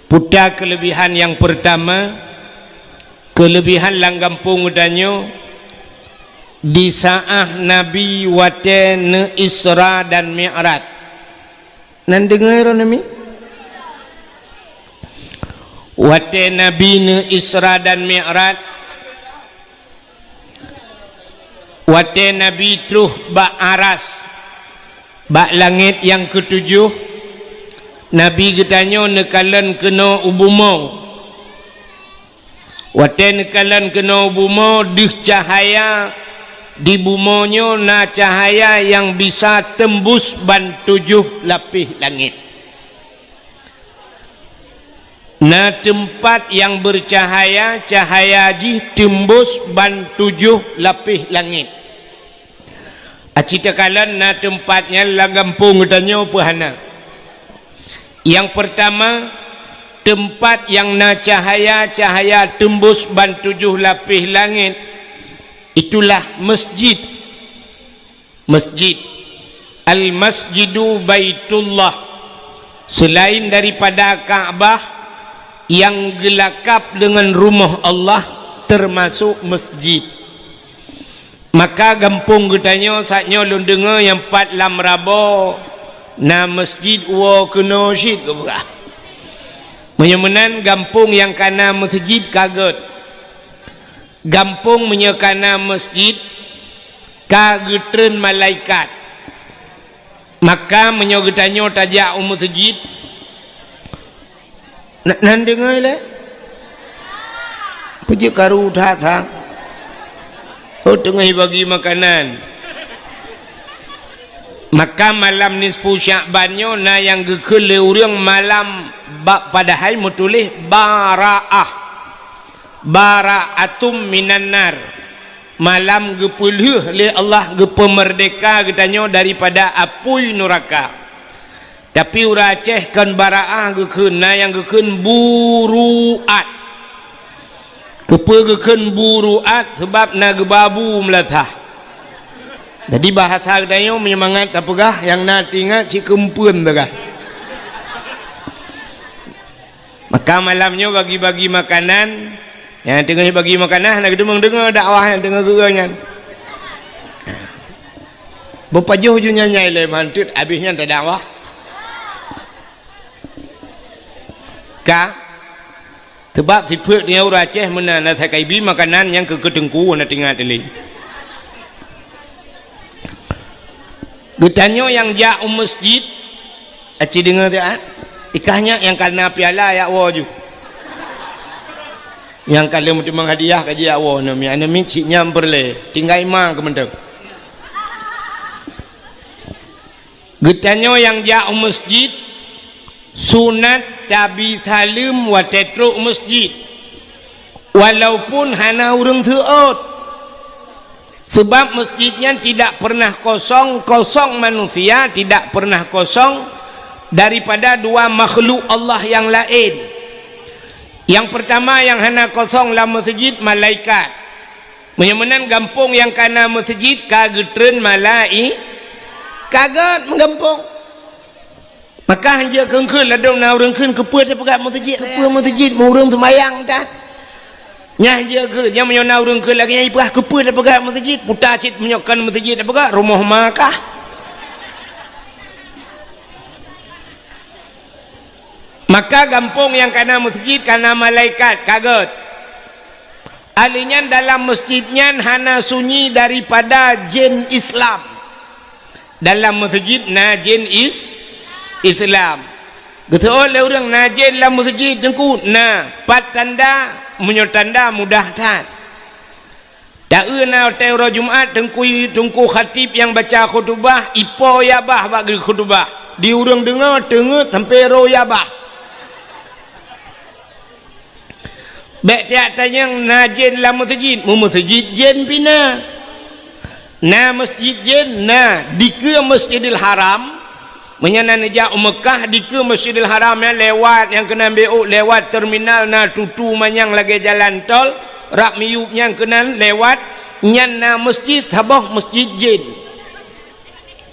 Puta kelebihan yang pertama, kelebihan langgampung udanyo di saat Nabi wate ne Isra dan Mi'raj. Nan dengar nami? Wate Nabi ne Isra dan Mi'raj. Wate Nabi truh ba aras, ba langit yang ketujuh. Nabi getanyo nekalan kena ubumo. Wate nekalan kena ubumo dih cahaya di bumonyo na cahaya yang bisa tembus ban 7 lapis langit. Na tempat yang bercahaya, cahaya ji tembus ban 7 lapis langit. Acita kalan na tempatnya lagampung getanyo pahana. Yang pertama, tempat yang na cahaya tembus ban 7 lapis langit, itulah masjid. Masjid Al-Masjidu Baitullah. Selain daripada Ka'bah yang gelakap dengan rumah Allah, termasuk masjid. Maka gampung getanyo saknyo lun dengar yang 4 lam rabo na masjid wa kena syid ke berah. Menyemenan gampung yang kana masjid kaget. Gampung menyekana masjid kagetren malaikat. Maka menyogetanyo tajak masjid. Nan dengar le? Puji karu datang. Oh tengah bagi makanan. Maka malam nisfu Sya'banyo na yang gekele urang malam padahal mutulih bara'ah, bara'atum minan nar, malam gepuluh le Allah gepemerdeka getanyo daripada api neraka. Tapi ura Aceh kan bara'ah geken na yang geken buruat, kepe geken buruat sebab na gebabu melatah. Jadi bahasa katanya menyemangat apakah yang nanti ingat si kempun takah. Maka malamnya bagi-bagi makanan, yang tengah bagi makanan nak dengar dakwah yang tengah gerangan. Bapa jauh junya nyai le mantut habisnya tak dakwah. Ka sebab siput dia orang Aceh mana nak kaibi makanan yang kedengku nak tinggal teli. Getanyo yang jauh masjid, aci dengar tak? Ikahnya yang karena piala ya waju. Yang kalau mesti menghadiah kaji awo nami, nami ciknya berle, tinggal imam kementeng. Getanyo yang jauh masjid, sunat tabi salim wa tetruk masjid. Walaupun hana urang teot. Sebab masjidnya tidak pernah kosong manusia, tidak pernah kosong daripada dua makhluk Allah yang lain. Yang pertama yang hana kosong lah masjid malaikat. Menyemenan gampung yang kana masjid kagetren kaget menggampung. Maka hanja kengkul ladong na urang keun keput pegat masjid, masjid mau urang sembayang dah. Nyah je ke nya menyona urang ke lagi nyai pah kepe dah pegat masjid putar cit menyokan masjid dah pegat rumah makah. Maka gampung yang kana masjid kana malaikat kaget. Alinya dalam masjidnya hana sunyi daripada jin Islam. Dalam masjid na jin Islam. Getul le urang na jin dalam masjid dengku na pat tanda menyotanda mudah tan. Tak na teora Jumaat tungku khatib yang baca khutbah ipo yabah bagi khutbah. Di urang dengar tengah sampai ro yabah. Bek tiak tanya najin la masjid, masjid jin pina. Na masjid jin na di ke Masjidil Haram. Menyana nejak Mekah di ke Masjidil Haram yang lewat yang kena beuk lewat terminal na tutu manyang lagi jalan tol rak miup yang kena lewat nyan na masjid habah masjid jin.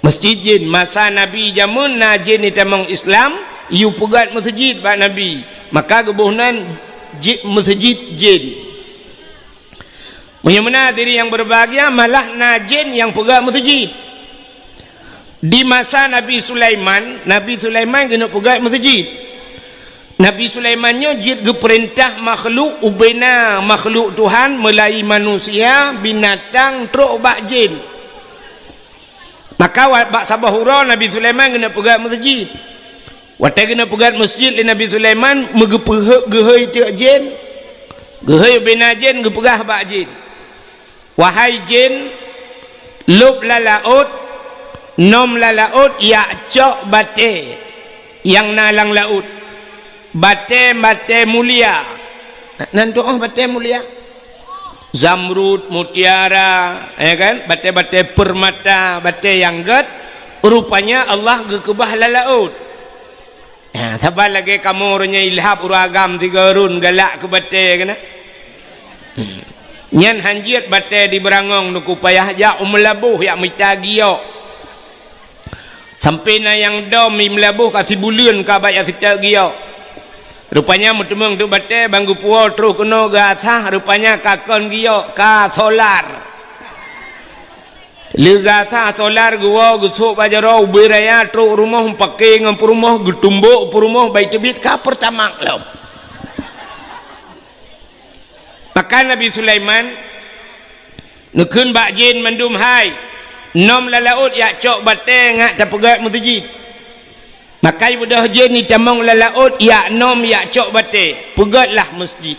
Masjid jin masa Nabi jamun na jin ni tamang Islam yu pegat masjid ba Nabi. maka gebuhnan masjid jin. Bagaimana diri yang berbahagia malah na jin yang pegang masjid. Di masa Nabi Sulaiman kena pegang masjid. Nabi Sulaimannya jid geperintah makhluk ubena makhluk Tuhan mulai manusia, binatang, teruk bak jin. Maka bak sabahura Nabi Sulaiman kena pegang masjid. Watai kena pegang masjid Nabi Sulaiman megepehek gehoi tiak jin. Gehoi ubena jin gepegah bak jin. Wahai jin, lub lalaut, nom lalaut, yak cok bate yang nalang laut. Bate mulia. Nan doa bate mulia. Zamrud, mutiara, ya kan? Bate permata, bate yang ged. Rupanya Allah gekebah lalaut. Ya, tabal lagi kamu orangnya ilhab uragam tiga run galak ke bate kan? Nyan hanjiat bate di berangong nuku payah ja umlabuh yak mitagio. Sampai na yang dom melabuh kasih bulan ka bayar sitagio. Rupanya mutemeng tu bate banggu puau terus kena gasah rupanya kakon giyo ka solar. Le gasah solar gua gusuk bajaro beraya terus rumah pakai ngam rumah getumbuk rumah baik tebit ka pertama lom. Maka Nabi Sulaiman nukun bak jin mendum hai nom lalaut yak cok bate ngak tapegak masjid. Maka ibu dah jin ni tamang lalaut yak nom yak cok bate pegatlah masjid.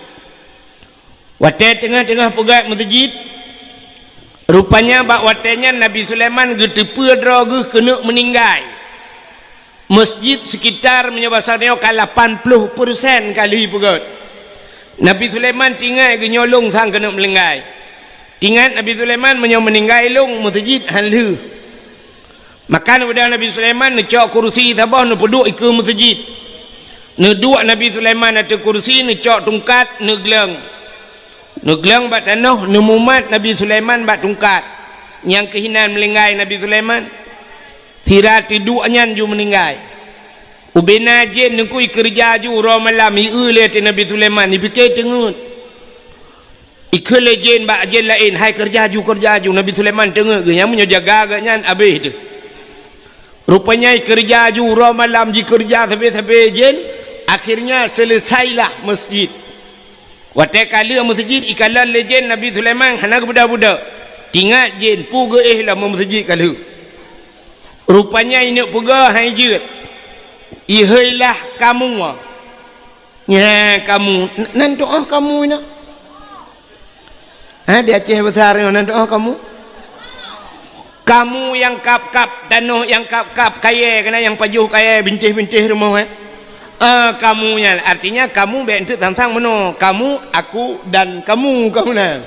Wate tengah-tengah pegat masjid rupanya bak watenya Nabi Sulaiman getepe droge kena meninggal. Masjid sekitar menyebasarnya ka 80% kali pegat. Nabi Sulaiman tinggal ke nyolong sang kena melenggai. Tinggal Nabi Sulaiman meninggal long masjid halu. Maka Nabi Sulaiman necok kursi tabah nepeduk ke masjid. Neduk Nabi Sulaiman atas kursi necok tungkat negleng. Negleng bat tanah nemumat Nabi Sulaiman bat tungkat. Yang kehinan melenggai Nabi Sulaiman. Sirat tiduknya ju meninggal. Ubena jin nengkui kerja ju ro malam ieu le Nabi Sulaiman dipikir tengut. Ikhle jin bak jin lain hai kerja ju Nabi Sulaiman tengok ge yang menjaga agaknya habis tu. Rupanya kerja ju ro malam ji kerja sampai jin akhirnya selesailah masjid. Watai kala masjid ikalan legend Nabi Sulaiman hana budak-budak. Tinggal jin puga lah masjid kala. Rupanya ini puga hai jin. Ihailah kamu. Ya kamu nan doa kamu nak. Ha di Aceh besar nan doa kamu. Kamu yang kap-kap danuh yang kap-kap kaya kena yang pajuh kaya bintih-bintih rumah kamunya artinya kamu bentuk tentang meno kamu aku dan kamu nah.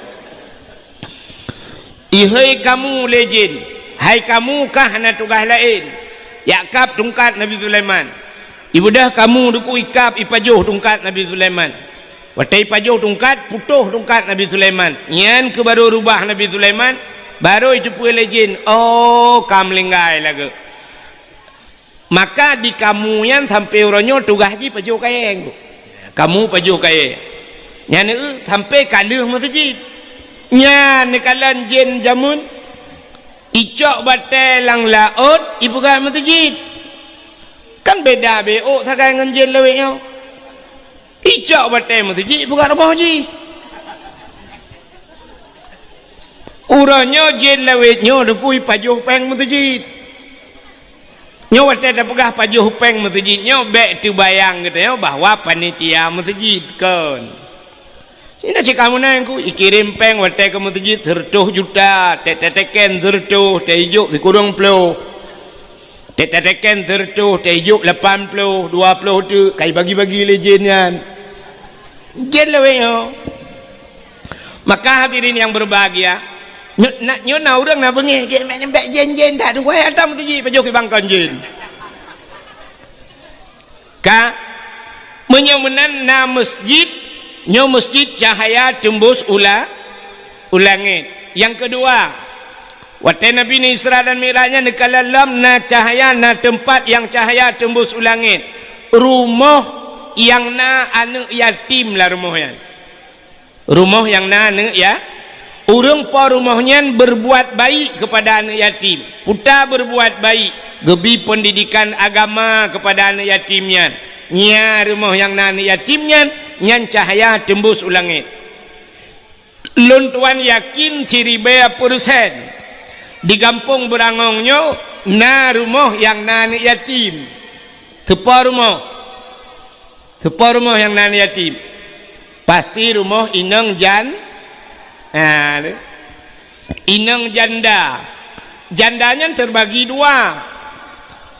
Ihai kamu legend. Hai kamu kah na tugas lain. Ya kap tungkat Nabi Sulaiman. Ibu dah kamu duku ikap ipajuh tungkat Nabi Sulaiman. Watai pajuh tungkat putuh tungkat Nabi Sulaiman. Nyan ke baru rubah Nabi Sulaiman. Baru itu boleh jin. Oh, kamu lenggai lagi. Maka di kamu yang sampai orangnya tugas ji pajuh kaya. Kamu pajuh kaya. Yang sampai kaluh masjid. Yang kalan jin jamun. Icok batai lang laut. Ibu kan masjid. Kan beda beok sakai dengan jin leweknya. Icok batai masjid. Ibu kan rumah ji. Uranya jin lewetnya dekui pajuh peng masjid. Nyo wate dah pegah pajuh peng masjid nyo bek tu bayang katanya bahwa panitia masjid kan. Ini cik kamu nang ku ikirim peng wate ke masjid 100 juta, teteken 100, tejuk dikurang puluh. Teteken 100, tejuk 80, 20 tu kai bagi-bagi lejenyan. Jin lewetnya. Maka hadirin yang berbahagia, nyo na urang na bengih ge nyembek jen dah tunggu ai atam tu ji pajo ke bangkon jen ka menyemenan na masjid nyo masjid cahaya tembus ulangit. Yang kedua watai Nabi ni Isra dan Mi'rajnya nekalam na cahaya na tempat yang cahaya tembus ulangit rumah yang na anak yatim lah rumah yang. Rumah yang na anak ya. Urang po rumahnya berbuat baik kepada anak yatim. Puta berbuat baik. Gebi pendidikan agama kepada anak yatimnya. Nya rumah yang na anak yatimnya. Nyan cahaya tembus ulangit. Lun tuan yakin ciribaya persen. Di kampung berangongnya. Na rumah yang na anak yatim. Tepa rumah. Tepa rumah yang na anak yatim. Pasti rumah inang inang janda. Jandanya terbagi dua.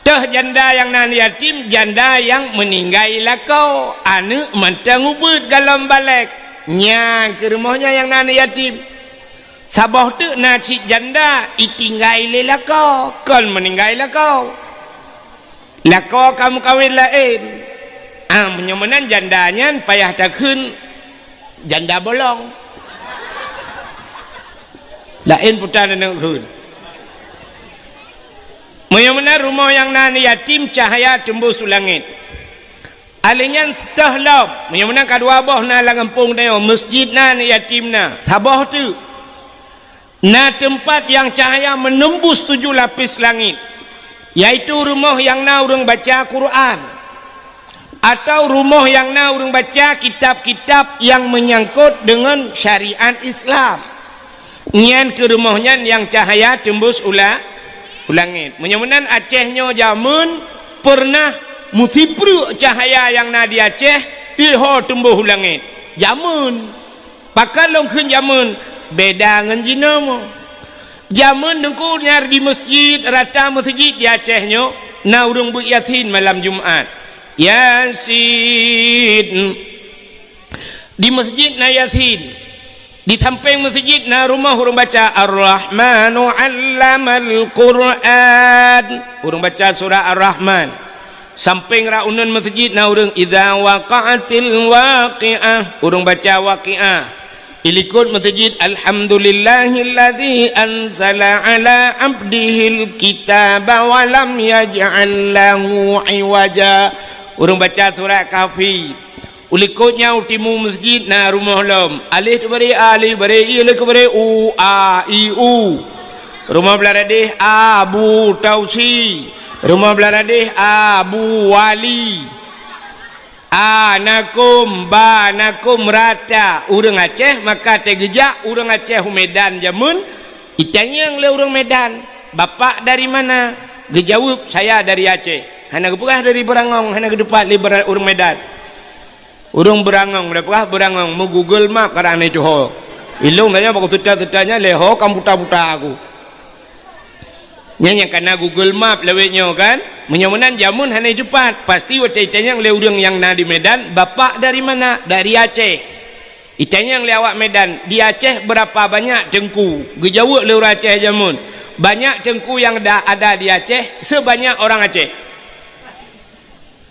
Teh janda yang nan yatim, janda yang meninggal lakau. Anak mantang ubud dalam balik. Nyang ke rumahnya yang nan yatim. Sabah tu nacik janda itinggal lakau. Kon meninggal lakau. Lakau kamu kawin lain. Menyamanan jandanya payah takun janda bolong. Lain putar nak kun. Menyamanan rumah yang nan yatim cahaya tembus langit. Alinyan setahlau. Menyamanan kadua boh na langampung dayo masjid nan yatim na. Tabah tu. Na tempat yang cahaya menembus 7 lapis langit. Yaitu rumah yang na urang baca Quran. Atau rumah yang na urang baca kitab-kitab yang menyangkut dengan syariat Islam. Nyan ke rumahnya yang cahaya tembus ulangit. Menyamanan Acehnya jamun pernah musipru cahaya yang na di Aceh iho tembus ulangit. Jamun. Pakai longkeun jamun beda ngan jina mo. Jamun dengku nyar di masjid rata masjid di Acehnya na urang bu yasin malam Jumat. Yasin di masjid na Yasin, di samping masjid na rumah urang baca Ar-Rahmanu 'allamal Qur'an, urang baca surah Ar-Rahman. Samping raunan masjid na urang idza waqa'atil waqi'ah, urang baca waqi'ah. Ilikut masjid alhamdulillahilladzi anzala ala abdihil kitaba wa lam yaj'al lahu 'iwaja. Urang baca surah Kahfi. Ulikutnya utimu masjid na rumah lom. Alif beri alif beri i alif beri u a i u. Rumah beladih Abu Tausi. Rumah beladih Abu Wali. Anakum banakum rata. Urang Aceh maka tegejak urang Aceh Medan jamun. Itanya yang le urang Medan. Bapak dari mana? Gejawab saya dari Aceh. Hana kepukah dari Berangong, hana kedepan li urang Medan. Urang Berangong, berapakah Berangong? Mau Google Map karena itu ho. Ilung tanya bakal tuta-tutanya leho kamu buta-buta aku. Nya karena Google Map lewetnya kan. Menyamanan jamun hana depan. Pasti itanya yang le urang yang na di Medan, bapak dari mana? Dari Aceh. Itanya yang le awak Medan, di Aceh berapa banyak tengku? Gejawab le urang Aceh jamun. Banyak tengku yang ada di Aceh sebanyak orang Aceh.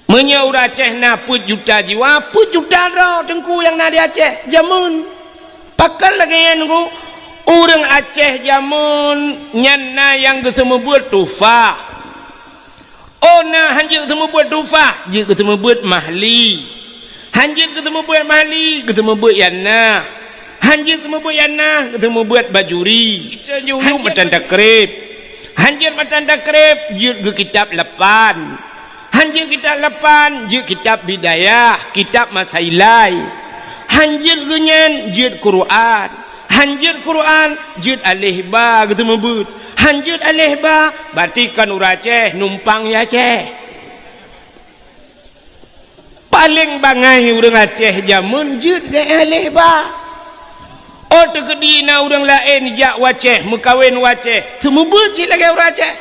Menyaur Aceh na put juta jiwa, put juta rau tengku yang na di Aceh jamun. Pakal lagi yang nunggu orang Aceh jamun nyana yang kesemu buat tufah. Oh na hanjir kesemu buat tufah, je kesemu buat mahli. Hanjir kesemu buat mahli, kesemu buat yana. Hanjir kesemu buat yana, kesemu buat bajuri. Hanjir matan takrib. Hanjir matan takrib, je ke kitab 8. Hanjir kitab 8, je kitab bidayah, kitab masailai. Hanjir genyen, je Quran. Hanjir Quran, je alih ba gitu mebut. Hanjir alih ba, batikan urang Aceh numpang ya Aceh. Paling bangai urang Aceh jamun je alih ba. Oh tegedina urang lain jak Aceh, mekawin Aceh. Semebut je lagi urang Aceh.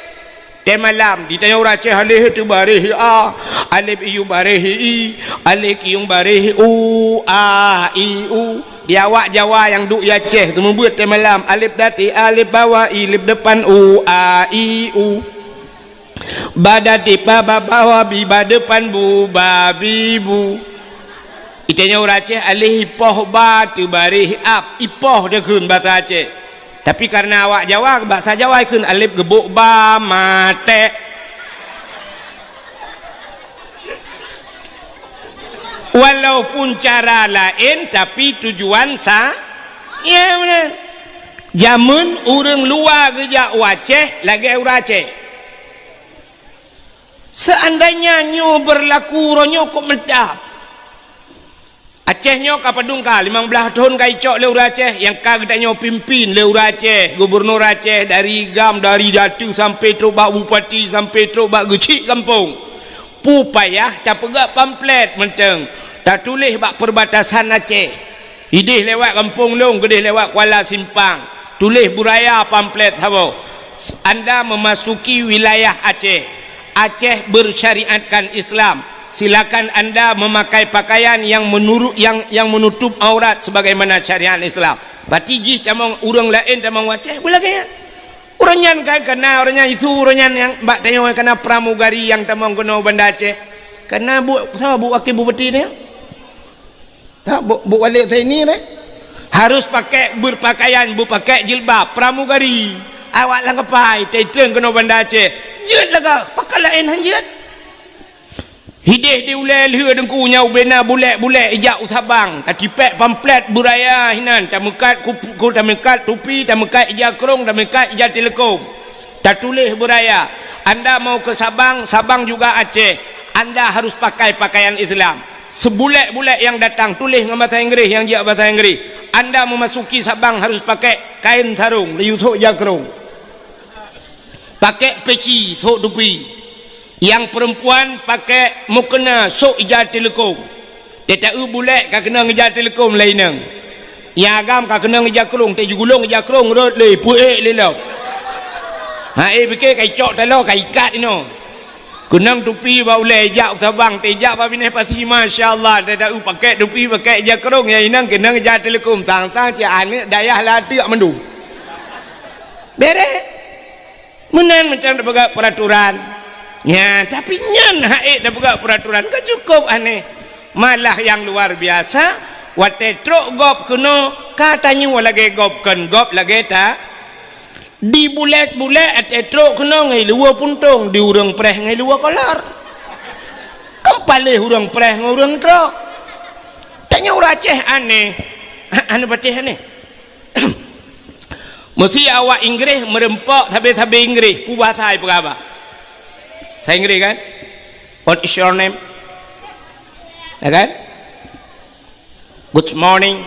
Teh malam ditanya urang Aceh alih tu barih a, alif iu barih i, alif iung barih u a i u. Di awak Jawa yang duk ya Aceh tu membuat teh malam alif dati alif bawah alif depan u a i u. Badati baba bawah bi depan bu babi bu. Itanya urang Aceh alih ipoh ba tu barih ap, ipoh dia keun bahasa Aceh. Tapi karena awak Jawa bahasa Jawa keun alif gebuk ba mate. walaupun cara lain tapi tujuan ya benar. Jamun orang luar kerja Aceh lagi orang Aceh. Seandainya nyo berlaku ronyo kok medap. Aceh nyo ka Padungka 15 tahun ka icok le orang Aceh yang ka kita nyo pimpin le orang Aceh, gubernur Aceh dari Gam, dari Datu sampai teruk bak bupati sampai teruk bak gecik kampung. Pupayah tak pegak pamflet menteng. Tak tulis bak perbatasan Aceh. Idih lewat Kampung Long, gedih lewat Kuala Simpang. Tulis buraya pamflet apa? Anda memasuki wilayah Aceh. Aceh bersyariatkan Islam. Silakan Anda memakai pakaian yang menutup aurat sebagaimana syariat Islam. Batijih tamang urang lain tamang Aceh boleh kaya. Uranyan kan kena orangnya itu uranyan yang bak tanya kena pramugari yang tamang kena banda Aceh. Kena bu sama bu wakil bupati ni. Tak bu wali saya ini ni. Harus pakai berpakaian, pakai jilbab, pramugari. Awak lang kapai, teteng kena banda Aceh. Jut lah kau, pakai lain hanjut. Hidih diulai liha dengkunya ubena bulek ijak usabang. Tak tipek pamflet buraya hinan. Tak mekat kupu, tak mekat tupi, tak mekat ijak kerong, tak mekat ijak telekom. Tak tulis buraya. Anda mau ke Sabang, Sabang juga Aceh. Anda harus pakai pakaian Islam. Sebulek-bulek yang datang tulis dengan bahasa Inggeris, yang dia bahasa Inggeris. Anda memasuki Sabang harus pakai kain sarung, liu thok jakrong. Pakai peci, thok tupi. Yang perempuan pakai mukena sok ijaz telekom. Dia tak bulek ka kena ngejar telekom lain nang. Yang agam ka kena ngejar krong, te jugulong ngejar krong rot le puek le law. Ha fikir kai cok talo kai ikat ino. Kunang tupi bau le jak Sabang te jak ba bineh pasi masya-Allah dia tak pakai tupi pakai ijaz krong yang inang kena ngejar telekom tang-tang cian ni dayah la tiak mendu. Bere. Menan macam dak peraturan. Ya, tapi nyan haid dah buka peraturan kan cukup aneh. Malah yang luar biasa, wate truk gop kena katanya lagi gop kan gop lagi tak. Di bulet-bulet ate truk kena ngai luar puntung, di urang preh ngai luar kolor. Kempalih urang preh ngai urang truk. Tanya urang Aceh aneh. Anu patih aneh. Mesti awak Inggeris merempok habis-habis Inggeris, pu bahasa ai apa? Saya Inggeris kan? What is your name? Ya kan? Good morning.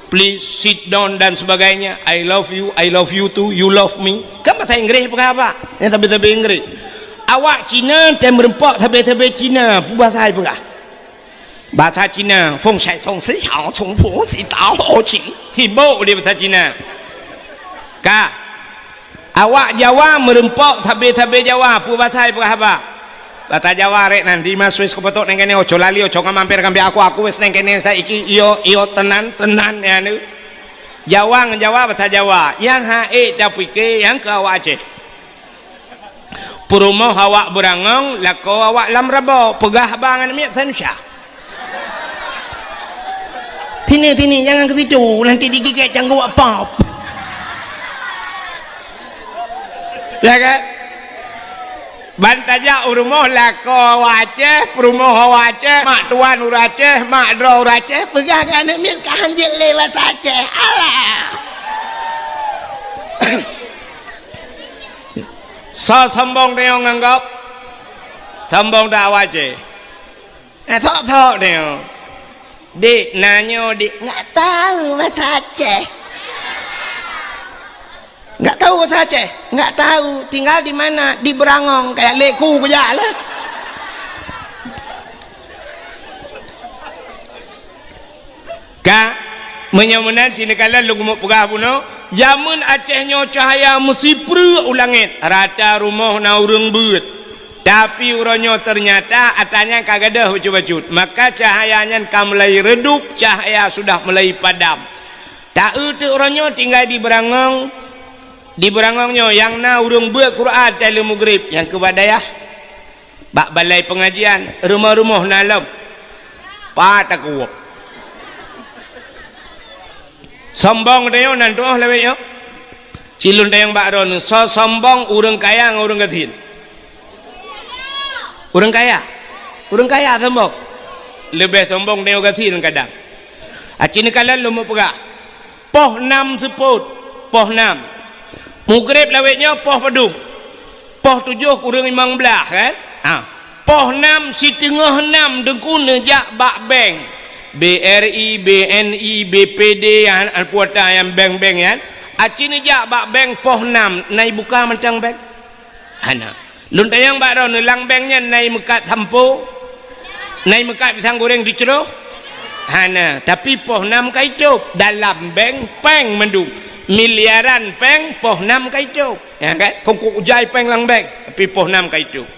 Please sit down dan sebagainya. I love you too, you love me. Kan bahasa Inggeris apa? Yang tapi Inggeris. Awak Cina dan merempak tapi Cina, bahasa apa? Bahasa Cina, Feng Shai Tong Si Xiao Chong Fu Si Dao Ho Qing. Tibo dia bahasa Cina. Ka awak Jawa merempok tabe-tabe Jawa pu bahasa apa? Bahasa Jawa rek nanti mas wis kepetok neng kene ojo lali ojo ngamampir kambe aku wis neng kene saiki iyo tenan ya nu. Jawa bahasa Jawa. Yang hae tapi ke yang ke awak Aceh. Perumoh awak berangong lako awak lam rabo pegah bangan mi Indonesia. Tini jangan ke situ nanti digigit janggut apa. Ya kan? Bantaja urumoh lako Aceh, perumoh Aceh, mak tuan Aceh, mak dro Aceh, pegah kan min ka hanjil lewat Aceh. Alah. So sombong dia nganggap. Sombong dah Aceh. Thok dia. Dik nanyo dik enggak tahu bahasa Aceh. Enggak tahu bahasa Aceh, enggak tahu. Tinggal di mana? Di Berangong, kayak leku aja lah. Ka menyamunan Cina kala lu gemuk pegah puno, jamun Acehnya cahaya mesti pre ulangit. Rata rumah na urang beut. Tapi uronyo ternyata atanya kagadah bacut-bacut. Maka cahayanya mulai redup, cahaya sudah mulai padam. Tak tu uronyo tinggal di Berangong. Di Berangongnya yang na urung buat Quran telu maghrib yang ke badayah bak balai pengajian rumah-rumah nalam patak kuok sombong dia nanti lebih yo cilun dia yang bak ron so sombong urang kaya urang gatin urang kaya sombong lebih sombong tengok gatin kadang acini kalan lu mau pegak poh 6 seput poh 6 mugrib lawetnya poh pedung poh 7 kurang 15 kan poh 6 si tengah 6 dengkuna jak bak bank BRI, BNI, BPD yang puata yang bank-bank kan acini jak bak bank poh 6 naik buka macam bank hana lun tayang bak ron lang banknya naik mekat sampo naik mekat pisang goreng diceroh hana tapi poh 6 kaicup dalam bank peng mendung miliaran peng poh 6 kaicup ya kan kongkuk ujai peng lang bank tapi poh 6 kaicup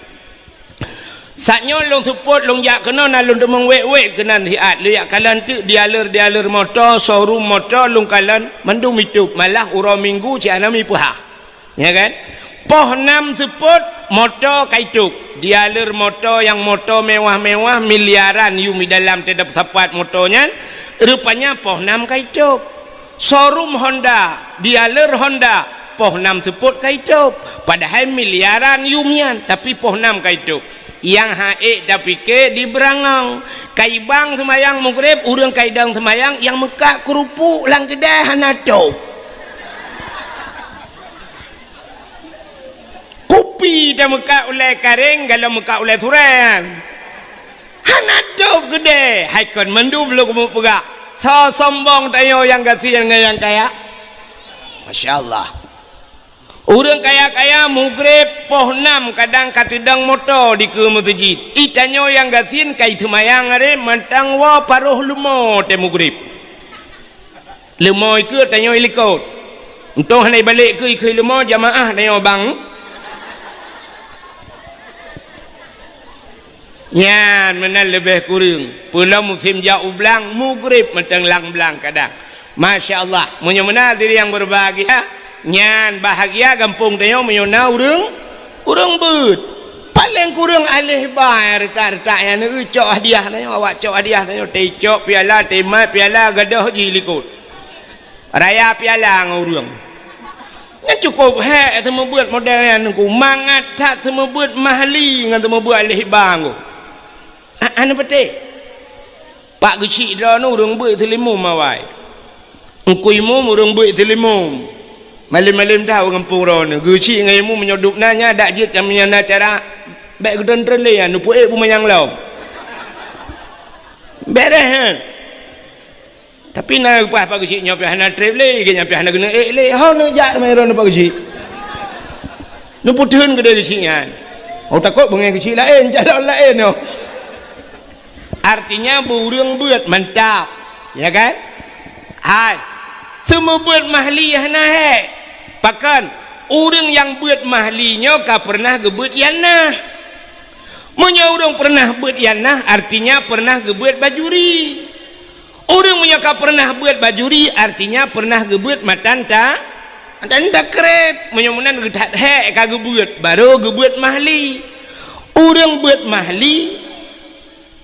saknya long support long jak kena na long demong wek kena hiat lu yak kalan tu dialer motor showroom motor long kalan mendung mitup malah uro minggu ci anami puha ya kan poh 6 support motor kaituk dialer motor yang motor mewah-mewah miliaran yumi dalam tidak tepat motornya rupanya poh 6 kaituk showroom Honda dialer Honda poh 6 support kaituk padahal miliaran yumian tapi poh 6 kaituk yang haik tapi ke di berangong kaibang semayang mugrib urang kaidang semayang yang mekak kerupuk lang kedai hanatop kopi dah mekak ulai karing kalau mekak ulai turan hanatop kedai haikon mendu belum kamu pegak so sombong tayo yang gati yang kaya Masya Allah orang kaya-kaya mugrib poh 6 kadang katedang motor di ke masjid itanyo yang gatin kai semayang are mantang wa paruh lumo te mugrib lumo ke tanyo ilikot untuk hanai balik ke lumo jamaah tanyo bang yan menal lebih kurang pula musim jauh belang mugrib mantang lang belang kadang Masya Allah menyemena diri yang berbahagia nyan bahagia kampung tayo menyona urang beut paling kurang alih bayar retak yang cok hadiah tayo awak cok hadiah tayo teh cok piala temat piala gadah jilikut raya piala ngurang nya cukup hek semua buat model yang ku mangat tak semua buat mahli ngan semua buat alih bang anu petik pak gecik dah nu urang beut selimum awai engkuimu urang beut selimum malim-malim tahu kampung ron guci ngaimu menyodup nanya dak jit yang menyana cara baik gedon trele ya nu puek bumayang law beres tapi na pas pak guci nyopi hana trele ke nyopi hana gena le ha nu jak mai ron pak guci nu puteun gede guci nyan oh takut bengai guci lain jalan lain no artinya burung buat mantap ya kan hai semua buat mahli hana hek pakan orang yang buat mahlinya ka pernah gebut yanah munya orang pernah buat yanah artinya pernah gebut bajuri orang munya ka pernah buat bajuri artinya pernah gebut matanta krep munya munan getat hek ka gebut baru gebut mahli orang buat mahli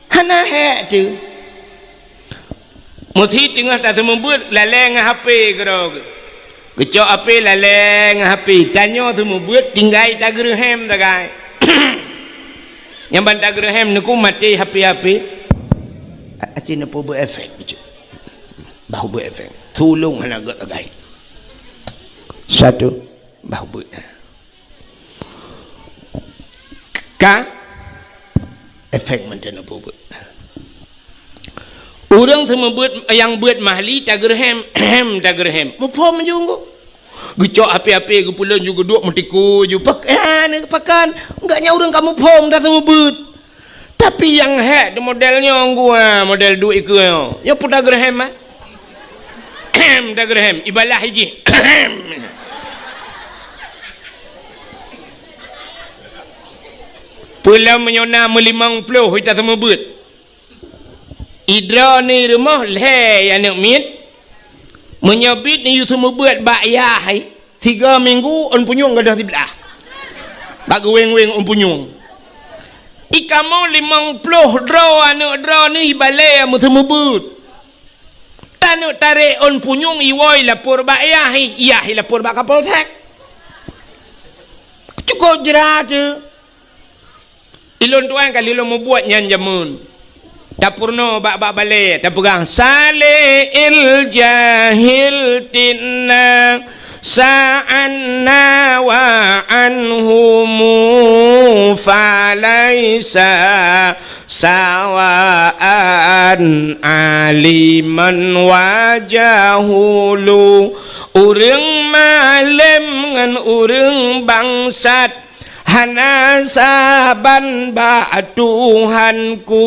hana hek tu muthi tengah tak semua buat laleng HP kerog kecok HP laleng HP tanya semua buat tinggai tagerhem tagai yang ban tagerhem nuku mati HP acin apa buat efek betul bahu buat efek tolong anak gak tagai satu bahu buat ka efek mantan apa buat orang semua buat yang buat mahli tagerhem tagerhem mupom juga gecok api-api kepulan juga duk metiku juga pakan enggaknya orang kamu pom dah semua buat tapi yang hek modelnya gua model duit ke ya pun tagerhem tagerhem ibalah hiji pulau menyona melimang puluh kita semua buat idra ni rumah leh yang nak mit menyabit ni you semua buat bayar 3 minggu on punyung gadah sebelah bagi weng-weng on punyung ikamu 50 draw anak draw ni balai mu semua buat tanuk tarik on punyung iwoi lapor bayar iya lapor bak kapolsek cukup jerat tu ilon tuan kali lo mau buat nyan jamun Dapurno bak balik dapegang salil jahil tinna sa'anna wa anhumu falaisa sawaan aliman wajahulu urang malam ngan urang bangsat hana saban ba Tuhanku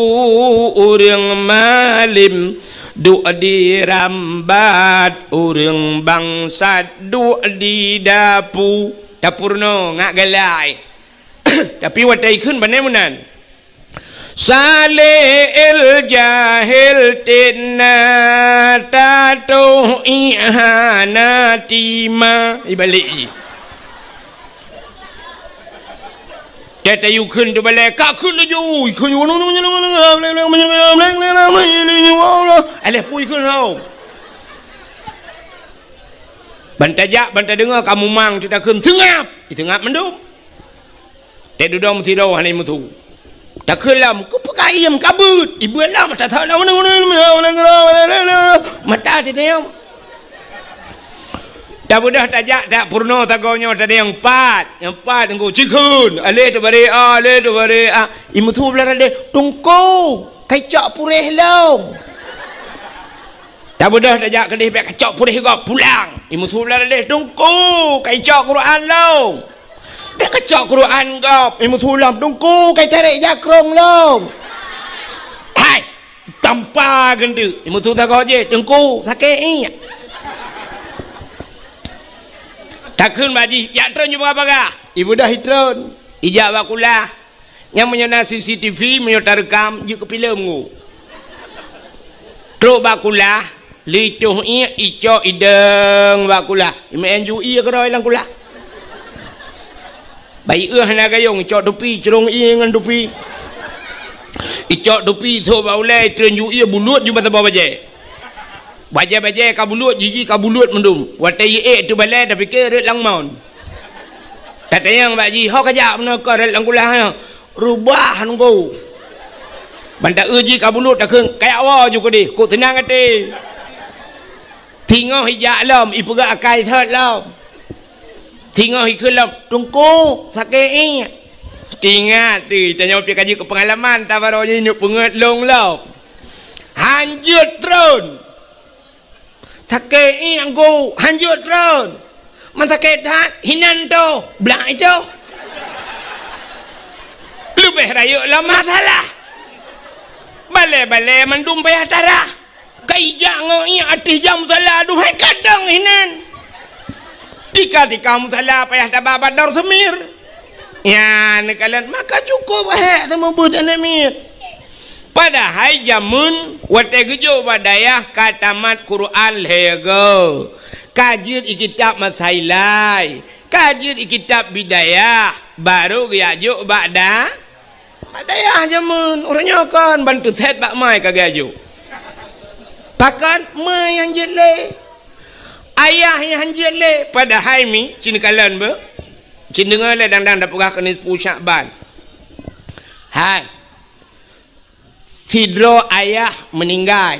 urang malim du dirambat urang bangsat du di dapurno ngak galai tapi watai kun banemunan salil jahil tinna tatu ihanatima ibalik Kata you kun tu balik kak kun laju kun you alah pui kun tau bantajak bantah dengar kamu mang tidak kun tengap mendum tak duduk mesti dah hanai mutu tak kelam ku pakai ayam kabut ibu lah mata tak lah mata dia dah mudah tajak tak purno tagonya tadi yang empat engkau cikun ale tu bare imu tu belar ada tungku kacak purih long dah mudah tajak kedih pek kacak purih kau pulang imu tu belar ada tungku kacak Quran long pek kacak Quran kau imu tu lam tungku kai tarik jakrong long hai tanpa gendu imu tu tago je tungku sakit takun baji ya tron juga apa ibu dah hitron ijak bakulah yang menyana CCTV menyota rekam je kepilih mengu truk bakulah lituh ia ico ideng bakulah imen ju ia keroi lang kulah baik na gayong ico dupi cerong ia ngan dupi ico dupi tu baulai tren ju ia bulut ju mata bawa je baja-baja kabulut jiji kabulut mendum watai tu balai dah fikir red lang maun kata yang baji ho kajak mana ko red lang kulah rubah nunggu banda uji kabulut dah keung kayak wa juga di ku tenang ati tinggal hijak lam ipu ga akai thot lam tinggal hikun lam tungku sakit tinggal tu tanya pi kaji ke pengalaman ta baru ni penget long lam hanjut tron Take yang go hanjut ron. Man take dat hinan to, blak itu. Lebih rayu lama salah. Bale-bale mendum payah tarah. Kaijak ngoi ati jam salah duhai kadang hinan. Tika-tika musala payah tababat dar semir. Ya nekalan maka cukup hek sama budak namit. Padahal jamun wate gejo badayah katamat Quran lego kajir kitab masailai kajir kitab bidayah baru gajo bada badayah jamun orangnya kan bantu set bak mai kagajo pakan mai yang jele ayah yang jele padahal mi cin kalan be cin dengar le dang-dang dapurah kenis Syakban hai Tidro ayah meninggal.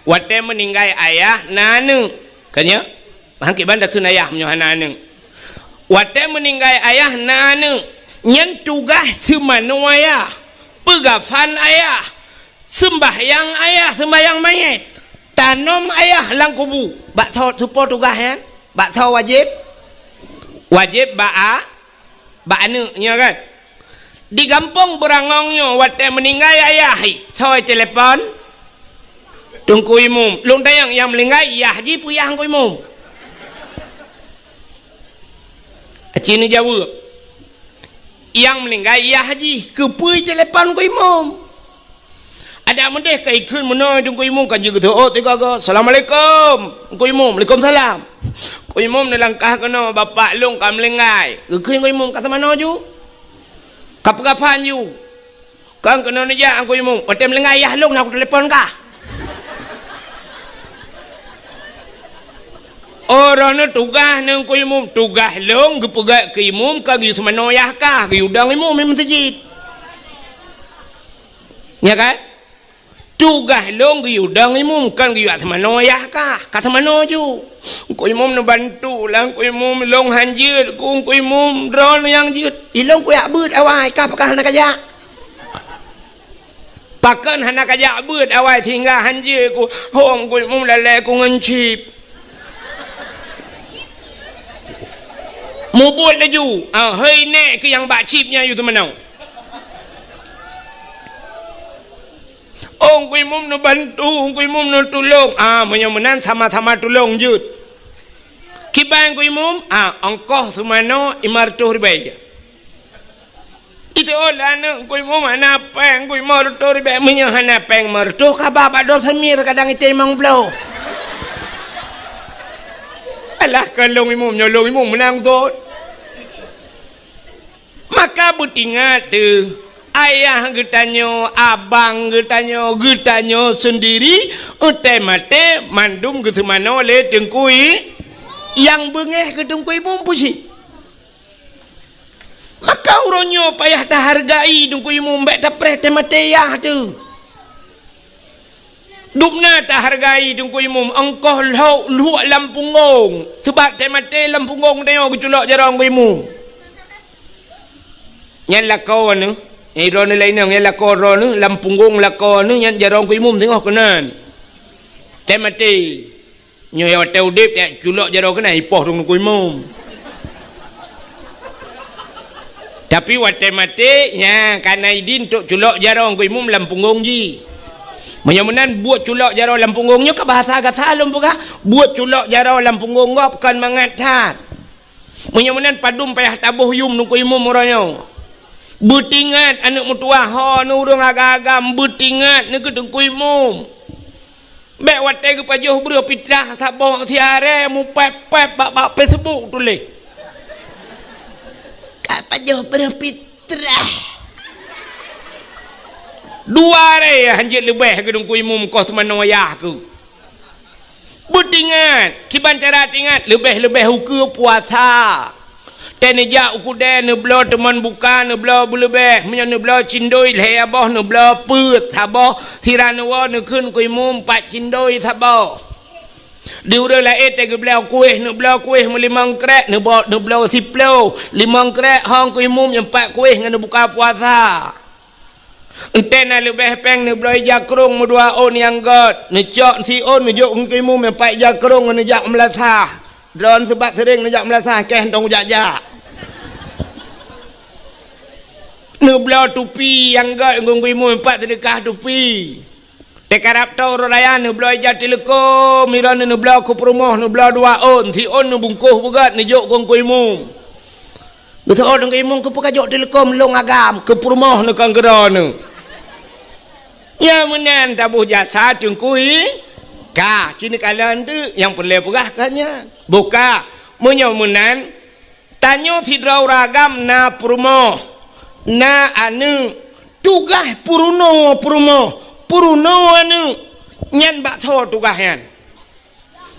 Wate meninggal ayah nanu. Kanya, hangkit banda kun ayah menyohan nanu. Wate meninggal ayah nanu. Nyen tugas semanu ayah. Pegafan ayah. Sembahyang mayat. Tanam ayah lang kubu. Bak tahu supo tugas kan? Bak tahu wajib. Wajib ba'a. Ba'anu nya kan? Di kampung berangongnya waktu meninggal ayah saya telepon tunggu imum long tayang yang meninggal ayah haji puyah tunggu imum cini jawab yang meninggal ayah haji kepui telepon tunggu imum ada mendeh ke ikut menoi tunggu imum kan juga oh tiga go assalamualaikum tunggu imum waalaikumsalam tunggu imum ni langkah kena bapak long kam meninggal tunggu imum kata mana ju kapan you kan kena ni ja aku imum patem lengai ayah long nak telefon kah orang ni tugas nang ku imum tugas long gepegak ke imum ka gitu manoyah kah ke udang imum memang masjid ya kan tugah long giu dang imum kan giu atmano ya kah kata mano ju ko imum no bantu lang ko imum long hanjir ko imum drone yang jut ilong ko ya beut awai kah pakah nak aja pakan hana kajak beut awai tinggal hanjir ku hong ku imum lale ku ngencip mubut laju hei nek ke yang bak cipnya you tu menang ong ku imum no bantu ku imum no tolong menyemenan sama-sama tolong jut kiban ku imum ongkoh sumano 500 ribu itu olana ku imum hana peng ku imum ribu menyo hana peng mertu ka baba do semir kadang ite mang blo alah kalau imum nyolong imum menang tu maka butingat tu ayah getanyo abang getanyo sendiri utai mate mandum ke semana le tengkui yang bengeh ke tengkui imum pusi maka uronyo payah dah hargai tengkui imum bek tapre te mate ya tu dupna tak hargai tengkui imum engkau luak lampungong sebab te mate lampungong tengok keculok jarang ku imum nyan lakau anu ron lain yang lakau ron lampungong lakau anu nyan jarang ku imum tengok kenan te mate nyo ya teu dip tak culok jarang kena ipoh dong ku imum tapi wate mate nya kana idin tok culok jarang ku imum lampungong ji menyamunan buat culok jarang lampungongnya ke bahasa kata lumpuka buat culok jarang lampungong ngop kan mangatat menyamunan padum payah tabuh yum nungku imum orangnya butingat anak mutua ho nurung agak-agam butingat ni kedengku imum bek wate ke pajuh bro pitrah sabong tiare mu pep-pep bak Facebook tulis kat pajuh bro pitrah dua re hanjit lebih kedengku imum kau semana wayah ku butingat kiban cara tingat lebih-lebih ukur puasa tenejak ukude ne blo teman bukan ne blo bulebeh menyo ne blo cindoi le aboh ne blo put saboh siranawa ne kun ku imum pat cindoi saboh diure la ete ke blo kuih ne blo kuih melimang krek ne blo siplo limang krek hong ku imum yang pat kuih ngan buka puasa entena lebih peng ne blo jakrung mu dua on yang god ne cok si on ne jok ku imum yang pat jakrung ne jak melasah drone sebab sering ne jak melasah keh tong jak nublau tupi yang gak ngunggu imu empat sedekah tupi tekarap tau raya nublau jati leko miran nublau ku perumah nublau dua on si on nubungkuh bugat nejok ngunggu imu betul on ngunggu imu ke pekajok telekom long agam ke perumah nekang geran ya menan tabuh jasa tungkui ka cini kalian tu yang perlu pegahkannya buka menyomunan tanyo sidrau ragam na perumah na anu tugah puruno anu nyan bak tho tugah yan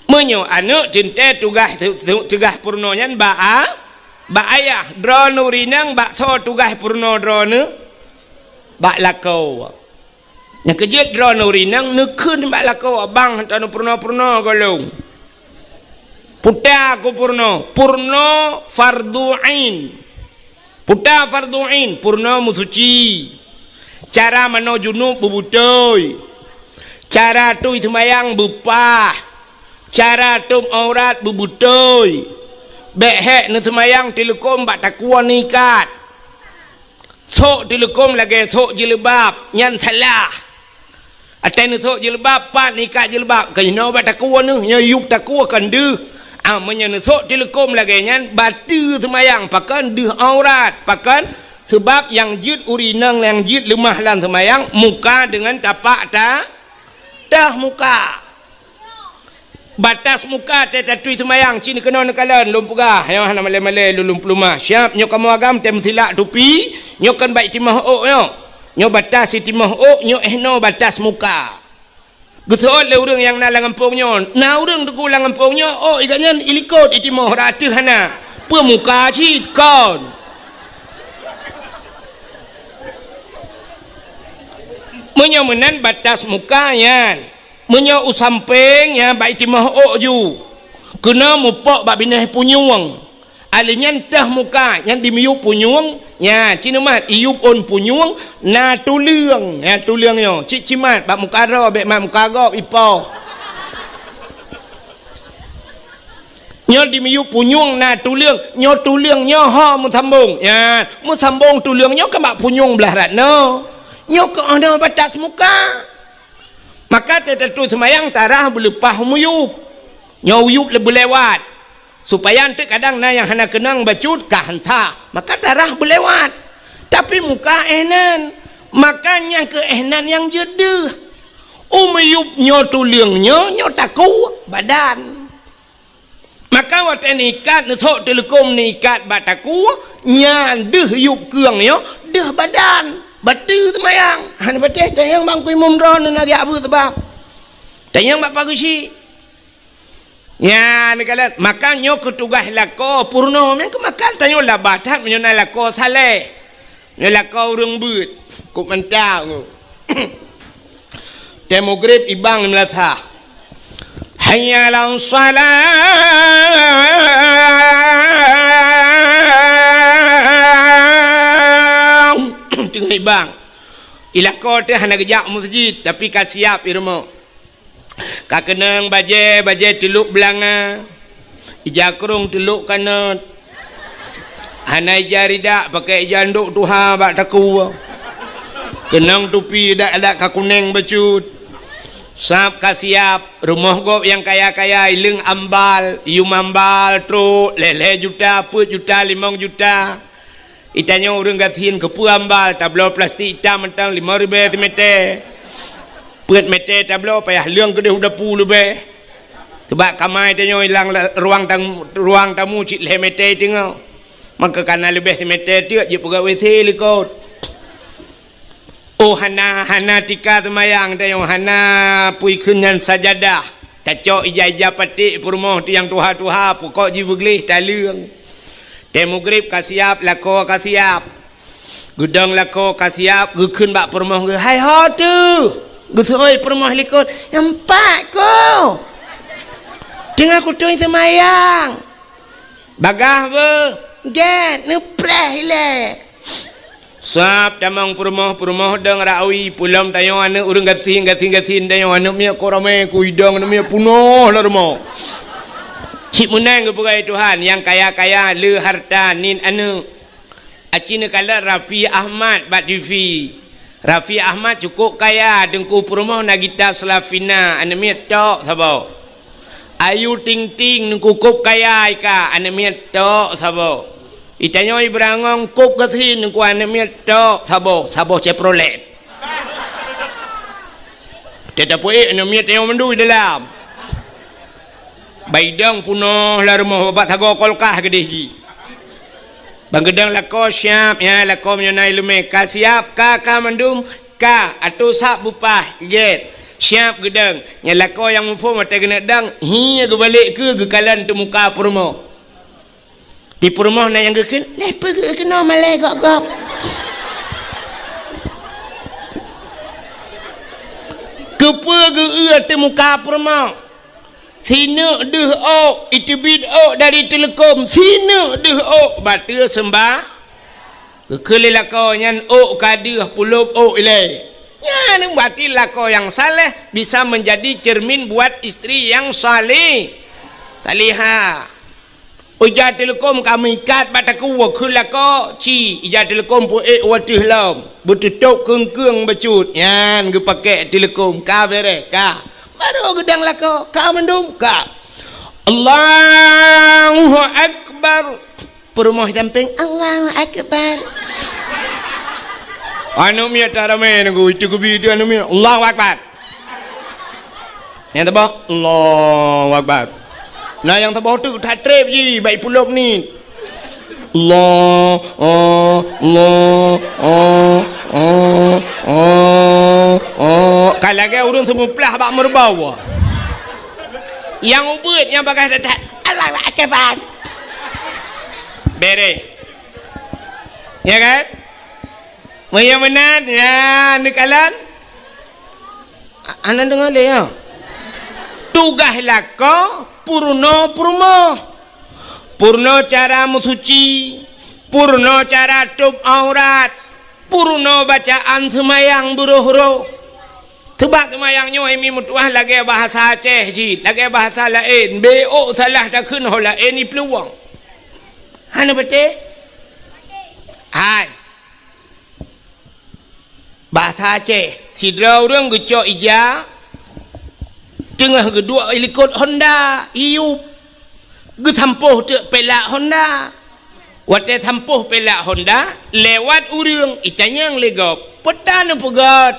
menyo anu jente tugah puruno nyan ba ayah drone rinang bak tho tugah puruno drone bak lakau nya kejet drone rinang nekeun bak lakau abang tanu puruno golong puta ku purno fardu ain puta fardu ain purna musuci cara mano junub bubutoi cara tu semayang bupah cara tum aurat bubutoi behek ne semayang telekom bak takwa nikat sok telekom lagi sok jilbab nyan salah aten sok jilbab pat nikat jilbab kaino bak takwa ne nya yuk takwa kan de menyen sok telekom lagi nyan batu semayang pakan deh aurat pakan sebab yang jid urinang yang jid lemah lan semayang muka dengan tapak dah muka batas muka tetui semayang cini kena nekalan lumpugah yang hana male-male lulum plumah siap nyok kamu agam tem silak tupi nyokan baik timah ok nyok batas timah ok nyok ehno batas muka betul le urang yang nalang kampungnya na urang deku lang kampungnya oh ikannya ilikot iti moh ratu hana pemuka cid kon menyemenan batas mukanya menyo usamping baik timah ju kena mupok bak binah punyung alinya tah muka yang dimiu punyung cina mat iup on punyung na tuliang yo cimat bak muka ro bek mat muka gop ipo nyo dimiu punyung na tuliang nyo ha mu sambung tuliang nyo ke bak punyung belah ratno nyo ke ada batas muka maka tentu semayang tarah belepah muyup nyo uyup lebih lewat supaya nanti kadang yang hana kenang bacut kah hanta maka darah berlewat tapi muka ehnan makanya ke ehnan yang jedeh umuyup nyo tuliang nyo taku badan maka waktu nikat nesok telekom nikat bataku nyan deh yup keung nyo deh badan batu semayang hana bateh tayang bang kui mumron na dia abu tebak tayang bak pagusi ni kalian makanya ketugas lako purno yang kemakan tanya lah batat menyona lako saleh ni lako urang but kuk mentang temogrip ibang melata hayya lan salat tengah ibang ilako teh hana gejak masjid tapi kasiap irmo kakenang baje teluk belanga ijakrung teluk kanat hana ijaridak pakai janduk tuha bak taku kenang tupi dak kakuneng bacut sap kasiap rumah gop yang kaya-kaya ileng ambal ium ambal tro lele juta 4 juta 5 juta itanya urang gatin ke pu ambal tablo plastik hitam mentang 5,000 meter pet meter tablo payah leung gede udah puluh be sebab kamai tanya hilang ruang tamu cik le meter tengok maka kana lebih meter tiak je pegawai selikot oh hana tika semayang tanya hana pui kunyan sajadah kacok ija patik purmoh tiang tuha pokok ji beglih talung temogrip kasiap lako kasiap gudang lako kasiap gukun bak purmoh ge hai ho tu gutoi permah likut nampak ko tengah kutung semayang bagah be get nepreh le sap tamang permah deng rawi pulam tayo ane urang gatin tayo ane mia korame kuidang ane mia punoh la remo cik menang kepada Tuhan yang kaya-kaya le harta nin ane acina kala Rafi Ahmad bat TV Rafi Ahmad cukup kaya dengku perumah nagita Selafina anemiat tok sabo Ayu Ting Ting dengku kup kaya ika anemiat tok sabo itanya ibrangong kup gatin dengku anemiat tok sabo Chevrolet tetapi anemiat yang mendu dalam baidang punoh la rumah babat hago kolkah gedeh Bangedang lako siap lako menyonai lume ka siap ka mandum ka atau sak bupah get siap gedang nya lako yang mufo mata kena dang hi ke balik ke kalan tu muka purmo di purmo na yang geken le pergi kena malai gop ke pergi tu muka purmo sina deh ok itibid ok dari telekom sina deh ok batu sembah kekele lako nyan ok kadih puluh ok ilai nyan berarti lako yang saleh bisa menjadi cermin buat istri yang salih salihah ujar telekom kami ikat bataku wakil lako ci ujar telekom pu watih lam betutuk keng bacut nyan ge pakai telekom ka bere ka baru gedang lako ka mendum ka Allahu Akbar perumah tamping Allahu Akbar anu mia tarame ngu itu ku bidu anu mia Allahu Akbar yang tabah Allahu Akbar nah yang tabah tu tatrep je baik pulop ni Allah kalau ke urun semua pelah bak merbau yang ubud yang bagas datang Allahu Akbar bere ya kan Maya menat ya nikalan Anak dengar le ya. Tugas lako purno purmo. Purno cara musuci, purno cara tub aurat, purno bacaan semayang buruh-buruh. Tebak semayang nyoy mi mutuah lagi bahasa Aceh ji, lagi bahasa lain. BO salah tak kun ho lain ni peluang. Hana betul? Hai. Bahasa Aceh, sidrau rang gecok ija. Tengah kedua ikut Honda, iup. Ge tampuh te pelak Honda. Wate tampuh pelak Honda, lewat urang itanyang legop. Petan pegat.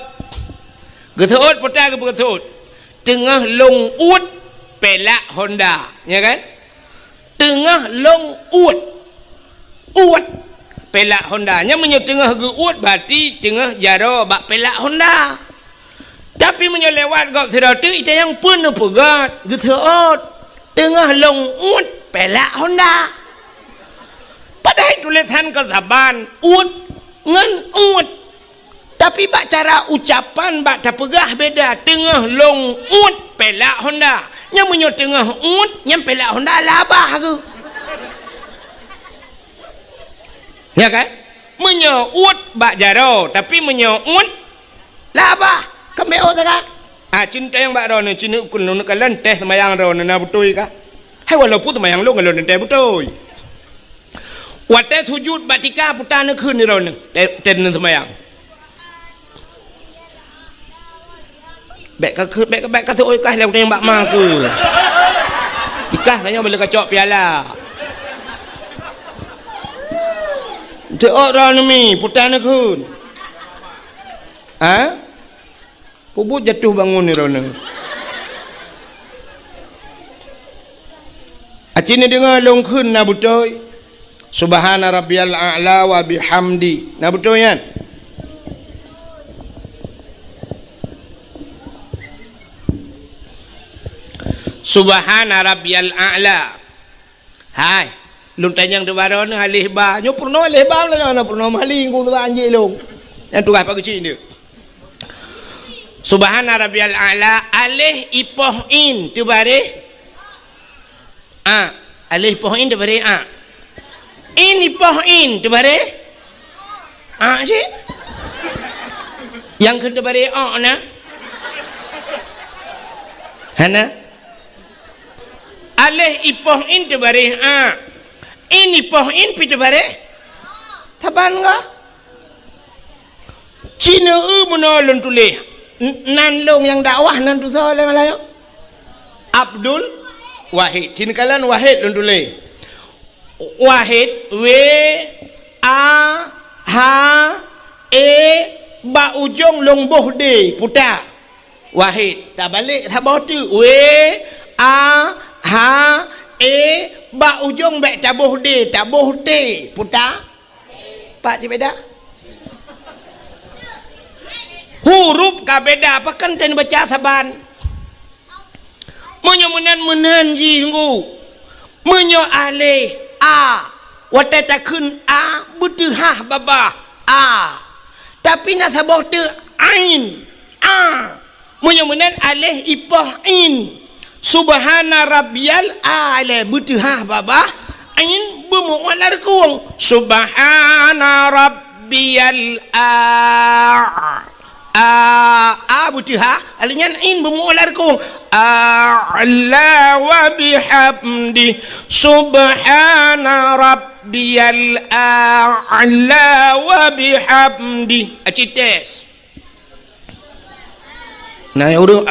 Getut petan ke getut. Tengah long ut pelak Honda, ya kan? Tengah long ut. Ut pelak Honda nya menyo tengah geut berarti tengah jaro bak pelak Honda. Tapi menyo lewat gok sedatu ita yang pun pegat geut tengah long ut pelak Honda. Padahal tulisan kesaban ut ngan ut. Tapi bak cara ucapan bak tapegah beda. Tengah long ut pelak Honda. Nya menyo tengah ut nya pelak Honda labah ke. Ya kan? Menyout bak jaro tapi menyout labah kembeo tak? Cinta yang bak ron cina ukun nun kalan teh semayang ron na betul ka? Hai walaupun semayang lu ngalon teh betul. Wate sujud batika putana kun ron ten semayang. Bek ka tu oi kah lek yang bak ma ku. Ikah kanya boleh kacok piala. Te orang ni putana kun. Ha? Pubut jatuh bangun ni rona. Acini dengar long kun na betul. Subhana rabbiyal a'la wa bihamdi. Na betul kan? Subhana rabbiyal a'la. Hai. Lung tanyang tu baron halih ba nyo purno halih ba la na purno maling ku tu anjing long yang tugas pak kecil ni subhana rabbiyal a'la alih ipoh in tu bare alih ipoh in tu bare in ipoh in tu bare je yang kan tu bare na hana alih ipoh in tu bare ini poin pita bare taban ga Cina menolong tule nan long yang dakwah nan tu so le malayo Abdul Wahid Cina kalan Wahid long tule Wahid W A H E ba ujung long boh de puta Wahid tak balik tak boh tu W A H E ba ujung baik tabuh de puta pak je beda huruf ka beda apa kan ten baca saban menyo menan ji nggu menyo ale a wate takun a butuh ha baba a tapi na sabuh tu ain a menyo menan ale ipah in subhana rabbiyal a'la butuhah baba ain bumualar kuang subhana rabbiyal butuhah alinya ain bumualar kuang a'la wa bihamdi subhana rabbiyal a'la wa bihamdi acites nah urang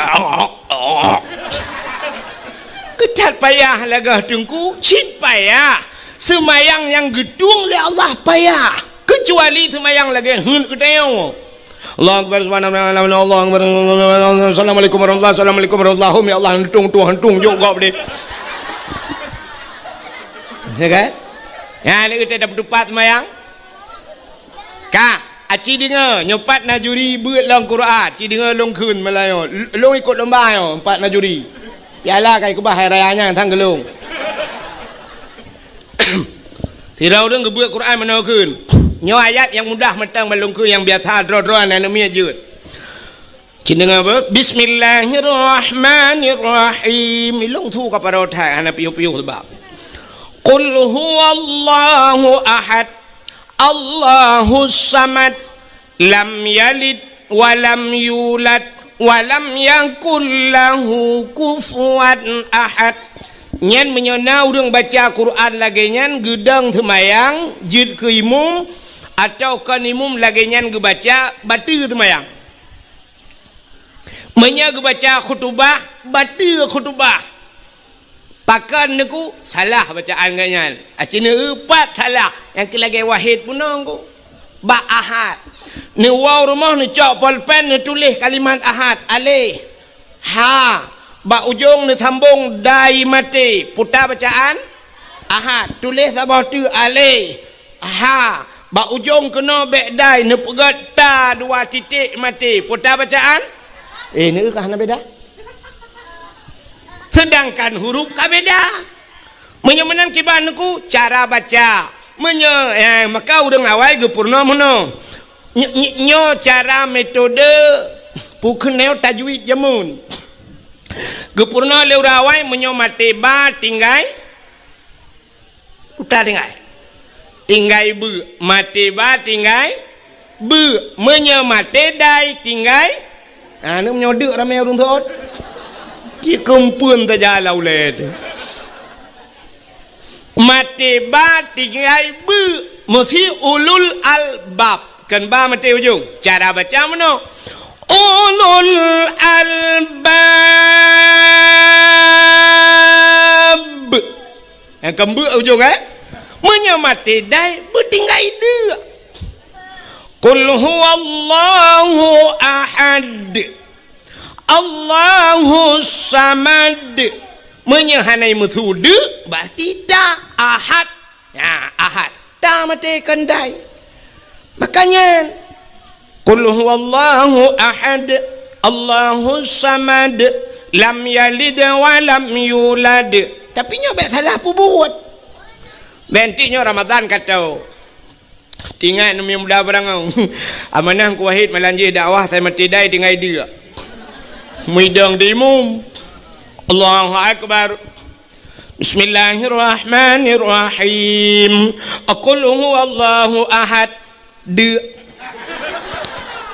ketat payah lagah tengku cit payah semayang yang gedung le Allah payah kecuali semayang lagi hun ketayau Allah akbar subhanahu wa ta'ala Allah akbar assalamualaikum warahmatullahi ya Allah hentung juga boleh ya kan ya ni kita dapat tepat semayang ka aci dengar nyopat najuri beut long Quran aci dengar long kun Melayu long ikut lomba yo empat najuri piala kai kubah hari rayanya thang gelung tirau deng gebuat Quran menaukeun nyo ayat yang mudah mentang melungku yang biasa dro-droan anu mie jeut Cina apa? Bismillahirrahmanirrahim. Ilung tu kepada otak anak piu-piu sebab. Qul huwallahu ahad. Allahus samad. Lam yalid wa lam yulad wa lam yakul lahu kufuwan ahad. Nyan menyona urang baca Quran lagi nyan gedang temayang jid ke imum atau kan imum lagi nyan ge baca batu temayang. Menya ge baca khutbah batu khutbah. Pakan niku salah bacaan ganyan. Acina empat salah yang lagi wahid punang ku. Ba ahad. Ni waw rumah ni cok pulpen ni tulis kalimat ahad alih ha ba ujung ni sambung dai mati putar bacaan ahad tulis sabah tu alih ha ba ujung kena bek dai ni pegat ta dua titik mati putar bacaan ni kah na beda sedangkan huruf kah beda menyemenan kiban ku cara baca maka urang awal ge purna mono nyo cara metode pukeneo tajwid jamun gepurna leurawai menyo mate ba tinggai putar tinggai bu mate ba tinggai bu menyo mate dai tinggai nu menyo deuk ramai urang thot ki kempeun ta jalau le mate ba tinggai bu mesti ulul albab kan ba mati ujung cara baca mana ulul albab yang kembu ujung menyamati dai bertinggai dia qul huwallahu ahad Allahus samad menyahanai metode berarti dah ahad ya ahad dah mati kendai. Makanya qul huwallahu ahad Allahus samad lam yalid wa lam yulad tapi nyobek salah buat bentinya Ramadan kata tinggal numi muda barang amanah ku wahid melanjih dakwah saya mati dai tinggal dia muidang dimum Allahu akbar Bismillahirrahmanirrahim qul huwallahu ahad de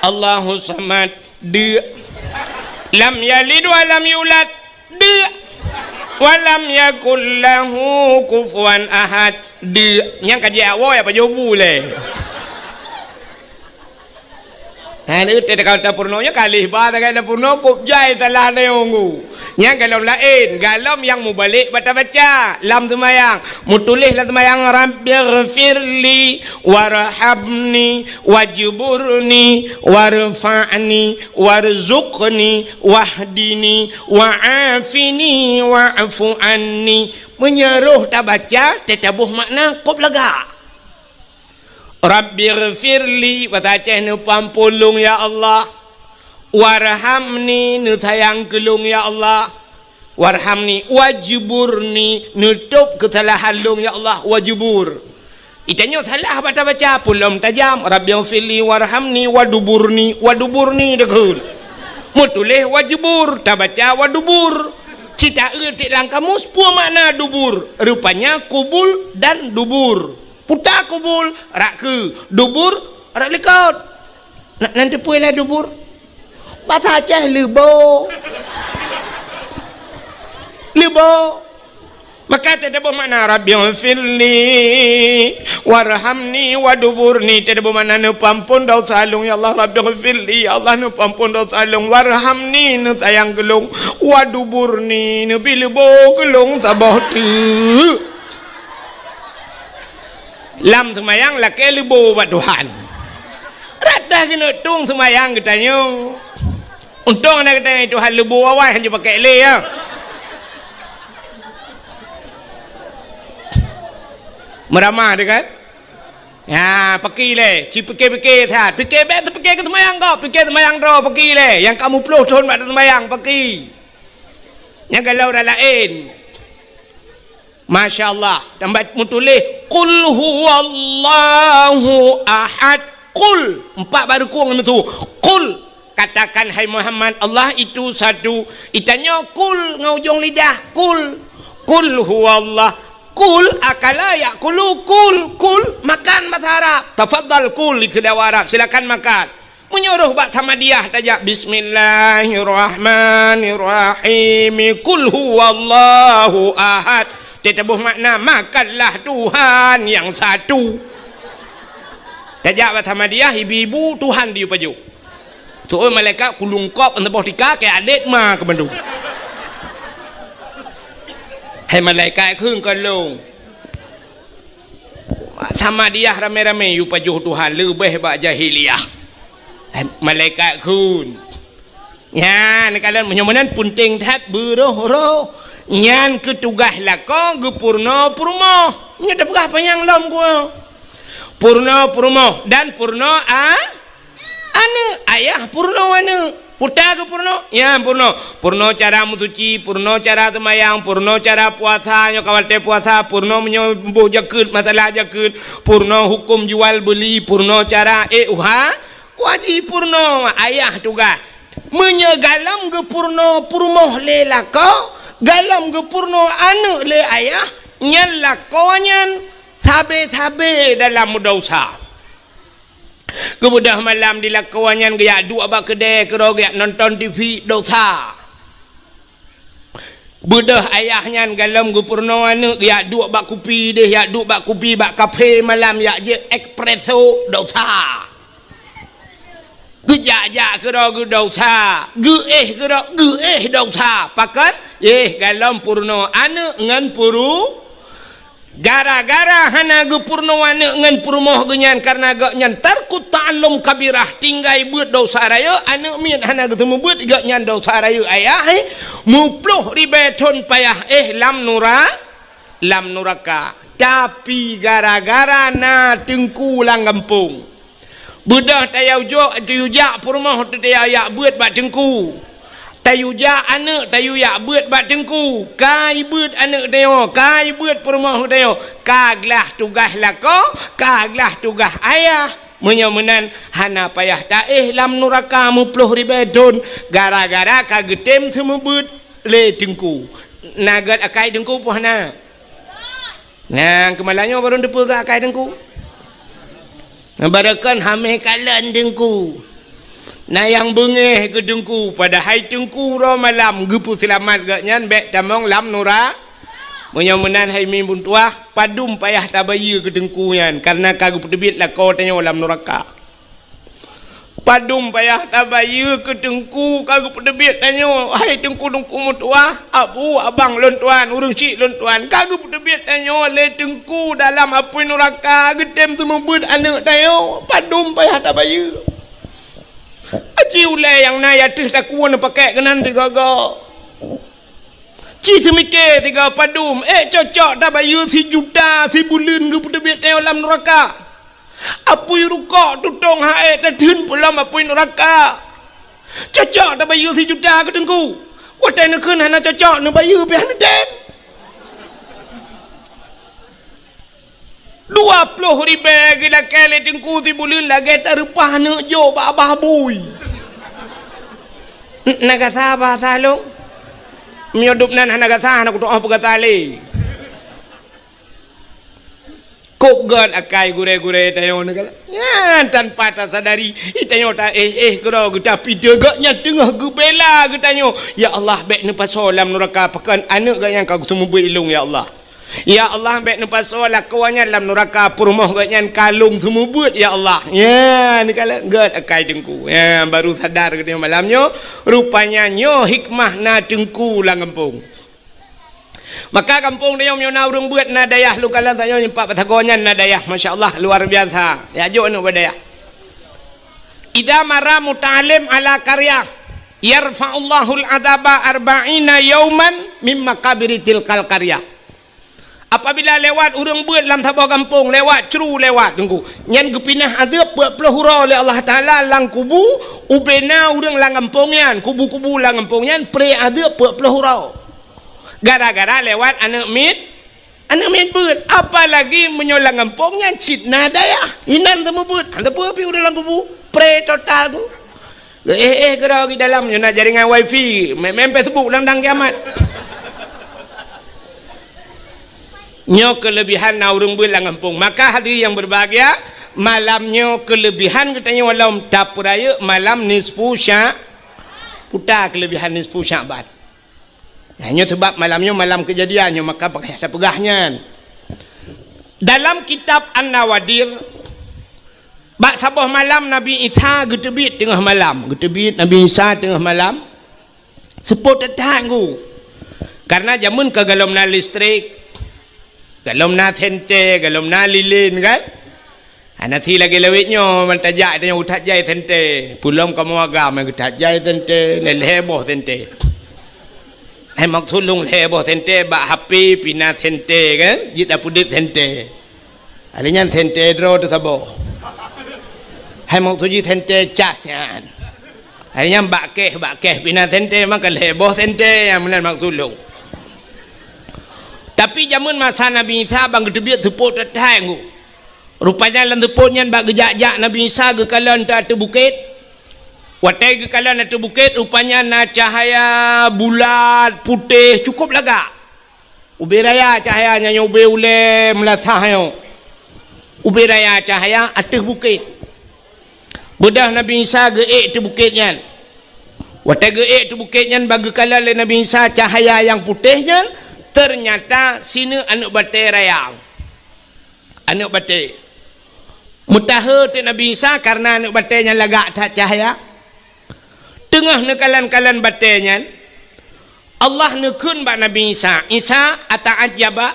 Allahu samad de lam yalid wa lam yulad de wa lam yakul lahu kufuwan ahad de nyang kaji awo ya pajobu le ni te kata purnonya kalih ba ta kata purno kup jai salah leongu nyang kalau lain galam yang mubalik baca lam tumayang mutulis lam tumayang rabbighfirli warhamni wajburni warfa'ni warzuqni wahdini wa'afini wa'fu anni menyeruh tak baca tetabuh makna kup lega rabbighfirli wataceh nu pampulung ya Allah warhamni nu sayang kelung ya Allah warhamni wajburni nutup kesalahan lung ya Allah wajbur itanya salah baca pulum tajam rabbighfirli warhamni waduburni dekul mutulih wajbur tak baca wadubur cita eutik lang kamus pua makna dubur rupanya kubul dan dubur putar kubul rak ke dubur rak lekot nanti puilah dubur bahasa Aceh lebo maka tidak bermakna rabbighfirli warhamni waduburni tidak bermakna nu pampun dosa alung ya Allah rabbighfirli ya Allah nu pampun dosa alung warhamni nu sayang gelung waduburni nu bilebo gelung tabah tu lam semayang laki lebo buat Tuhan rata kena tung semayang katanya untung anak katanya Tuhan lebo awal hanya pakai le ya meramah dekat ya pakai le ci pakai tak pakai bet pakai ke semayang kau pakai semayang ro pakai le yang kamu puluh tahun buat semayang pakai yang kalau dah lain Masya Allah tambah mutulih qul huwallahu ahad qul empat baru kurang itu qul katakan hai Muhammad, Allah itu satu. Itanya kul ngaujung lidah, kul huwallah, kul akala yakulu, kul makan bahasa Arab. Tafadhal kul di kedai Arab, silakan makan. Menyuruh bak Tamadiyah tajak bismillahirrahmanirrahim, kul huwallahu ahad. Tetebuh makna makanlah Tuhan yang satu. Tajak bak Tamadiyah, ibu-ibu Tuhan dia paju. Tu malaikat kulungkop untuk tika ke adik ma ke bandu. Hai malaikat khung kalung. Tamadiyah rame-rame yu paju Tuhan lebih bak jahiliyah. Hai malaikat khun. Nyan kalian menyomanan punting tat beroh-roh. Nyan ketugas lako gepurno purmo. Nya dah berapa yang lom gua. Purno purmo dan purno ane ayah purno ane putar ke purno ya purno cara mutuci, purno cara temayang, purno cara puasa nyo kawal te puasa, purno menyembuh jakut masalah jakut, purno hukum jual beli, purno cara wajib purno ayah tugas menyegalam ke purno purmoh le lako galam ke purno ane le ayah nyan lakonyan sabe dalam dosa. Kemudah malam dilakuannya gaya dua bak kedai kero gaya nonton TV dosa. Budah ayahnya galam gupurno anu gaya dua bak kopi deh ya dua bak kopi bak kafe malam ya je espresso dosa. Gejak kero gu dosa. Kero dosa. Pakat galam purno anu ngan puru gara-gara hana ge purnowane ngan purmoh genyan karena ge nyan tarku ta'allum kabirah tinggai beut dosa raya anu min hana ge temu beut ge nyan dosa raya ayah mupluh ribeton payah lam nuraka tapi gara-gara na tengku lang kampung budah tayau jo tuyujak purmoh tu tayau yak beut bak tengku tayuja anak tayu yak beut bak tengku kai beut anak tayo kai beut permah tayo kaglah tugas lako kaglah tugas ayah menyomenan hana payah ta lam nuraka mupluh ribedon gara-gara kagetem semua beut le tengku nagat akai tengku puhna nah kemalanya baru depa ke akai tengku barakan hameh kalan tengku. Nah yang bengeh ke tengku pada hai tengku ro malam gepu selamat gak nyan bek tamong lam nura menyomenan hai mimbun tuah padum payah tabaya ke tengku nyan karena kagu pedebit lah kau tanya lam nuraka padum payah tabaya ke tengku kagu pedebit tanya hai tengku mutuah abu abang lon tuan urung cik lon tuan kagu pedebit tanya le tengku dalam apa nuraka getem semua bud anak tayo padum payah tabaya. Aci ulai yang naya tuh tak kuat pakai kenan tiga go. Ci semike tiga padum. Cocok tak bayu si juta si bulan ke putar biat dalam neraka. Apui rukok tutong hae terjun pulam apui neraka. Cocok tak bayu si juta ke tengku. Watai nak kena cocok nak bayu biar nadem. 20,000 kita kele tengku si bulan lagi terupah nak jo babah bui. Nagasa bahasa lo, miudup nan nagasa nak tuh apa kata le. Kok gad akai gure tayo negala. Ya tanpa tak sadari, itayo ta kero kita pide gaknya tengah gebela getanyo. Ya Allah bek ne pasolam neraka pakan anak gak yang kau semua ilung ya Allah. Ya Allah baik nempas solat kawannya dalam neraka purmoh gaknya kalung semua buat ya Allah. Ya ni kala gad akai tengku. Ya baru sadar ke malamnya rupanya nyo hikmah na tengku lang kampung. Maka kampung dia nyo na urang buat na dayah lu kala tanya nyempak patagonyan na dayah masya-Allah luar biasa. Ya jo nu badayah. Idza mara muta'alim ala qaryah yarfa'ullahu al-adaba 40 yawman mimma qabri tilkal qaryah. Apabila lewat urang beut dalam tabah kampung lewat ceru lewat tunggu nyan gepinah ada pelahura oleh Allah Taala lang kubu ubena urang lang kampung nyan kubu-kubu lang kampung nyan pre ada pelahura gara-gara lewat anak mit beut apalagi menyolang kampung nyan citna daya inan temu beut anta pi urang lang kubu pre total tu Gerau di dalam nak jaringan wifi main Facebook dandang kiamat. Nyo kelebihan naurung bulan kampung. Maka hadirin yang berbahagia, malamnya kelebihan katanya walau tak raya malam nisfu syak putar kelebihan nisfu Sya'ban. Hanya sebab malamnya malam kejadiannya maka pakai pegahnya. Dalam kitab An-Nawadir bak sabah malam Nabi Isa getebit tengah malam. Getebit Nabi Isa tengah malam. Seput datang ku. Karena jamun ke galomna listrik, galomna tente, galomna lilin kan. Nanti lagi lewitnya mentajak dia utak jai tente. Pulang kamu agam utak jai tente, leleboh tente. Mak tulung leboh tente bak HP pina tente kan. Jita pudit tente. Alinya tente dro tu sabo. Mak tuji tente cas kan. Alinya bak keh pina tente maka leboh tente yang benar mak tulung. Tapi zaman masa Nabi Isa bang gedebit tepuk tetang ku. Rupanya dalam tepuknya bak gejak-jak Nabi Isa ke kalan tak bukit. Watai ke kalan atau bukit rupanya na cahaya bulat putih cukup laga. Ubi raya cahayanya ubi ule melatahnya. Ubi raya cahaya atas bukit. Bedah Nabi Isa geek tu bukitnya. Watai geek tu bukitnya bagi kalan Nabi Isa cahaya yang putihnya ternyata sini anak batai rayang. Anak batai. Mutaha tu Nabi Isa karena anak batainya lagak tak cahaya. Tengah nekalan-kalan batainya Allah nekun bak Nabi Isa. Isa ata'ajaba.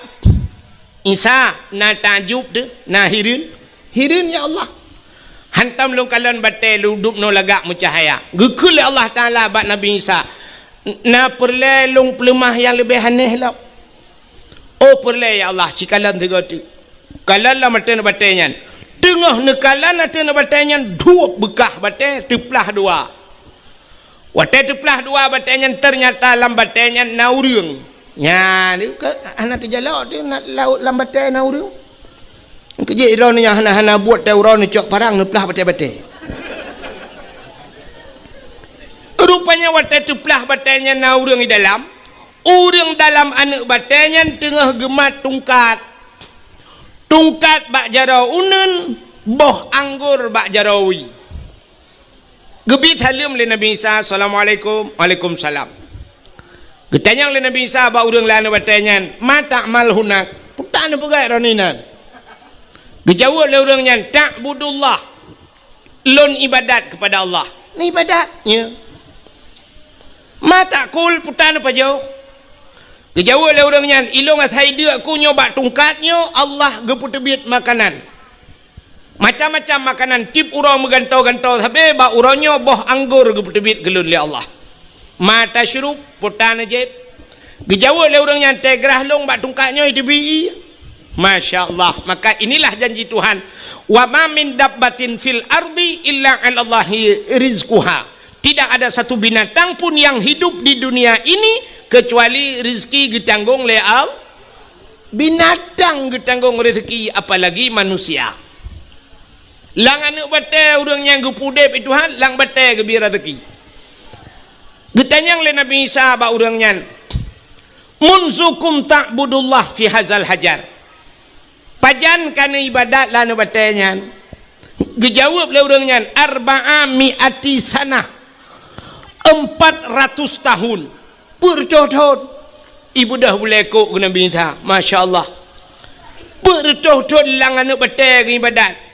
Isa na ta'jub tu, na hirin. Hirin ya Allah. Hantam long kalan batai lu duk no lagak mucahaya. Gekul Allah Taala bak Nabi Isa. Na perle long pelemah yang lebih aneh lah. Oh perle ya Allah cikalan tiga tu. Kalan lah mata batainya. Tengah nekalan mata batainya dua bekah batai teplah dua. Watai teplah dua batainya ternyata dalam batainya naurung. Ya, ni anak terjalak tu nak laut dalam batai naurung. Kerja iron ni yang hana buat tauran ni cok parang neplah batai-batai. Rupanya watai teplah batainya naurung di dalam. Urang dalam anak batainya tengah gemat tungkat. Tungkat bak jarau unen, boh anggur bak jarawi. Gebit halim le Nabi Isa, Assalamualaikum, Waalaikumsalam. Getanyang le Nabi Isa ba urang lana batanya, mata mal hunak. Putan pegai roninan. Gejawab le urangnya, ta'budullah. Lon ibadat kepada Allah. Ni ibadatnya. Mata kul putan apa jauh? Gejawab le urangnya, ilong athai dia ku nyoba tungkatnya, Allah geputebit makanan. Macam-macam makanan tip urang megantau-gantau habis ba urangnya boh anggur geputebit gelun li Allah. Mata syurub putan ajaib. Gejawab le urangnya tegrah long ba tungkatnya itu bi. Masya-Allah. Maka inilah janji Tuhan. Wa ma min dabbatin fil ardi illa 'ala Allahi rizquha. Tidak ada satu binatang pun yang hidup di dunia ini kecuali rezeki ditanggung oleh Allah. Binatang ditanggung rezeki apalagi manusia. Lang anak batai orang yang gepudep itu Tuhan, lang batai gebir rezeki. Getanyang le Nabi Isa ba urangnya. Munzukum ta'budullah fi hazal hajar. Pajan kana ibadat lana batainya. Gejawab le urangnya arba'a mi'ati sanah. 400 tahun. Berjodoh. Ibu dah boleh kok ke Nabi Isa. Masya Allah. Berjodoh lang anak batai ibadat.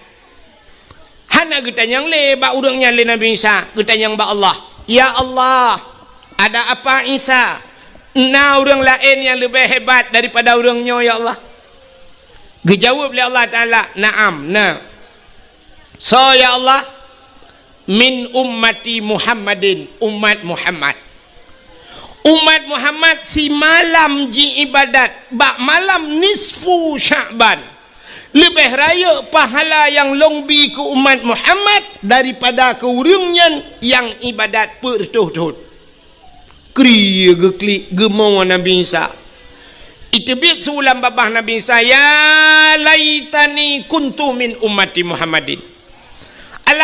Hana getanyang le ba urangnya le Nabi Isa, getanyang ba Allah. Ya Allah, ada apa Isa? Na urang lain yang lebih hebat daripada urangnya ya Allah. Gejawab le Allah Taala, na'am, na. So ya Allah, min ummati Muhammadin, umat Muhammad. Umat Muhammad si malam ji ibadat, ba malam nisfu Sya'ban. Lebih raya pahala yang longbi ke umat Muhammad daripada ke urangnya yang ibadat bertuh-tuh. Kriya geklik gemau Nabi Isa. Itu bit sulam babah Nabi Isa, ya laitani kuntu min ummati Muhammadin.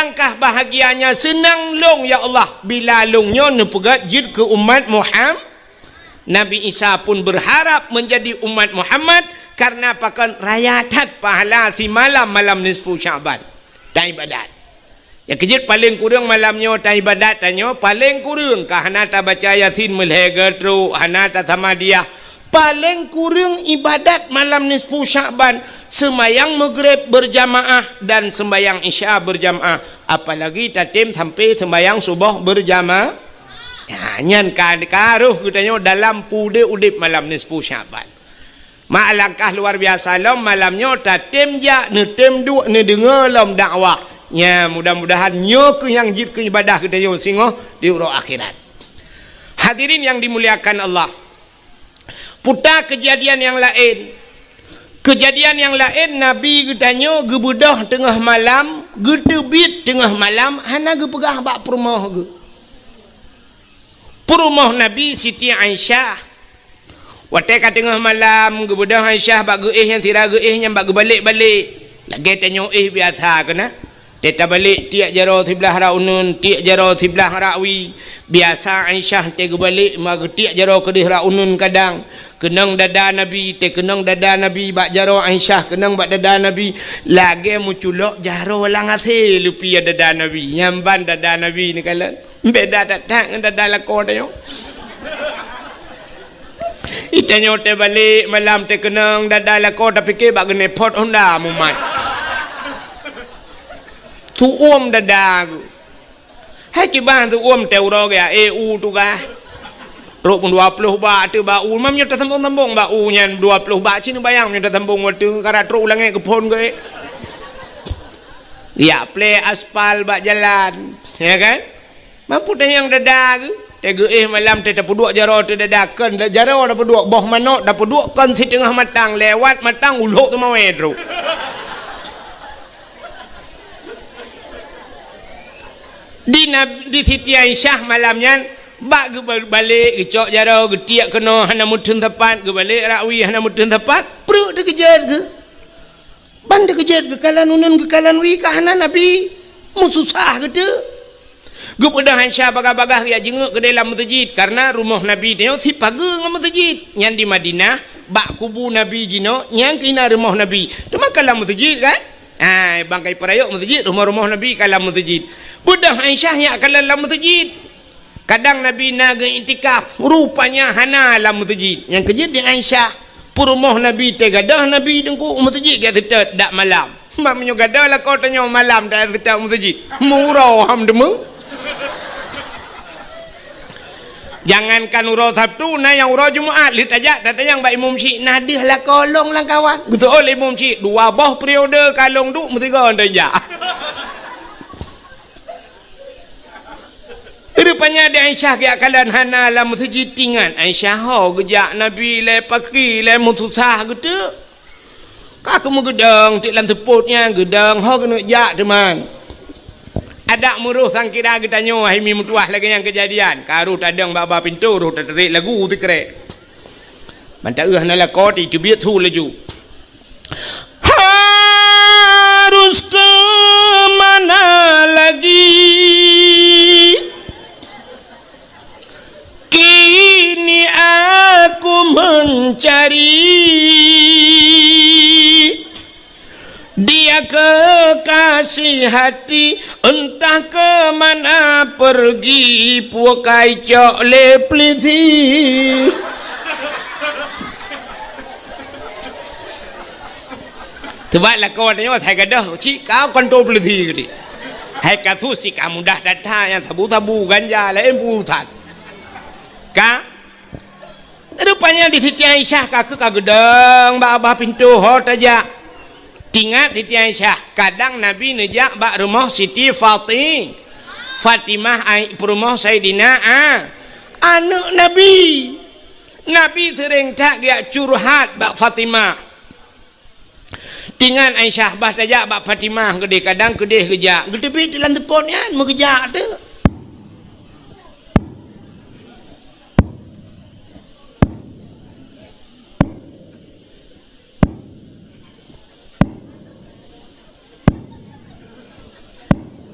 alangkah bahagianya senang long ya Allah bila longnya nepegat jid ke umat Muhammad. Nabi Isa pun berharap menjadi umat Muhammad karena pakan rayatat pahala si malam nisfu Syaban dan ibadat. Ya kejit paling kurang malamnya ta ibadat tanya paling kurang ka hana ta baca Yasin melhega tru hana ta Tamadiyah paling kurang ibadat malam nisfu Syaban semayang maghrib berjamaah dan sembayang isya berjamaah, apalagi tatim sampai sembayang subuh berjamaah. Ya, nyan karuh katanya dalam pude udip malam nisfu Syaban. Ma alangkah luar biasa lom malamnya tatim ja ne tem dua ne dengar lom dakwah. Ya mudah-mudahan nyo ke yang jid ke ibadah katanya singo di urang akhirat. Hadirin yang dimuliakan Allah. Putar kejadian yang lain. Kejadian yang lain Nabi katanya gebedah tengah malam, getebit tengah malam hana ge pegah bak perumah ge. Perumah Nabi Siti Aisyah. Watai kat tengah malam gebedah Aisyah bak geih yang tira geih yang bak balik-balik. Lagi tanya biasa kena. Teta balik tiak jaro sebelah raunun, tiak jaro sebelah rawi. Biasa Aisyah tega balik mag tiak jaro kedih raunun kadang. Kenang dada Nabi, te kenang dada Nabi bak jaro Aisyah, kenang bak dada Nabi. Lagi muculok jaro lang ate lupi dada Nabi. Nyamban dada Nabi ni kala. Beda datang dengan dada lakon dia. Itanya te balik malam te kenang dada lakon tapi ke bak gene pot Honda mumat. Tu dada aku. Hai kibah tu te uro ya EU tu ka. Truk pun 20 ba tu ba u mam nyata sambung-sambung ba u nyan 20 ba cini bayang nyata sambung waktu kara truk ulang ke pon ke. Ya play aspal ba jalan, ya kan? Mampu dah yang dada ke? Tega malam te dapat dua jaro te dadakan, jaro dapat dua boh manok dapat dua kan si tengah matang lewat matang uluk tu mau edro. Di Siti Aisyah malamnya bak ke balik ke cok jaro ke tiak kena hana mutun tepat ke balik rawi hana mutun tepat perut dia kejar ke ban dia kejar ke kalan unun ke kalan wi ke hana Nabi mususah ke tu kepada Aisyah bagah-bagah dia jenguk ke dalam masjid karena rumah Nabi dia si pagar dengan masjid yang di Madinah bak kubu Nabi jino yang kena rumah Nabi tu makalah masjid kan bangkai perayuk masjid rumah-rumah Nabi kalah masjid budak Aisyah yang kalah dalam masjid kadang Nabi naga intikaf rupanya hana dalam masjid yang kejut di Aisyah rumah Nabi tegadah Nabi dengku masjid dia tetap dak malam mak menyugadah lah kau tanya malam dak tetap masjid murau ham demeng. Jangankan urau Sabtu nah yang urau Jumaat lihat aja tata yang Mbak Imam Syik nadih lah kolong lah kawan gitu oleh Imam Syik dua boh periode kalong tu mesti kau aja rupanya ada Aisyah kaya kalian hana lah masjid tingan Aisyah ho gejak Nabi le paki le mutusah gitu kak kamu gedang tik lan teputnya gedang ho kena jak teman ada muruh sang kira kita nyo himi mutuah lagi yang kejadian karu tadang baba pintu ru terik lagu tu kere manta na la koti tu biat tu laju harus ke mana lagi kini aku mencari dia kekasih hati entah kemana pergi puakai cok lepliti tebaklah kau tanya saya gadah cik kau kontrol peliti gede hai katu si kamu dah datang yang tabu-tabu ganja lain putat kak rupanya di Siti Aisyah kakak kagedang bah pintu hot aja Tingat Siti Aisyah kadang Nabi nejak bak rumah Siti Fatimah rumah Sayyidina anak Nabi sering tak dia curhat bak Fatimah tingan Aisyah bah tajak bak Fatimah gede kadang gede gejak gede bit dalam teleponnya mau gejak tu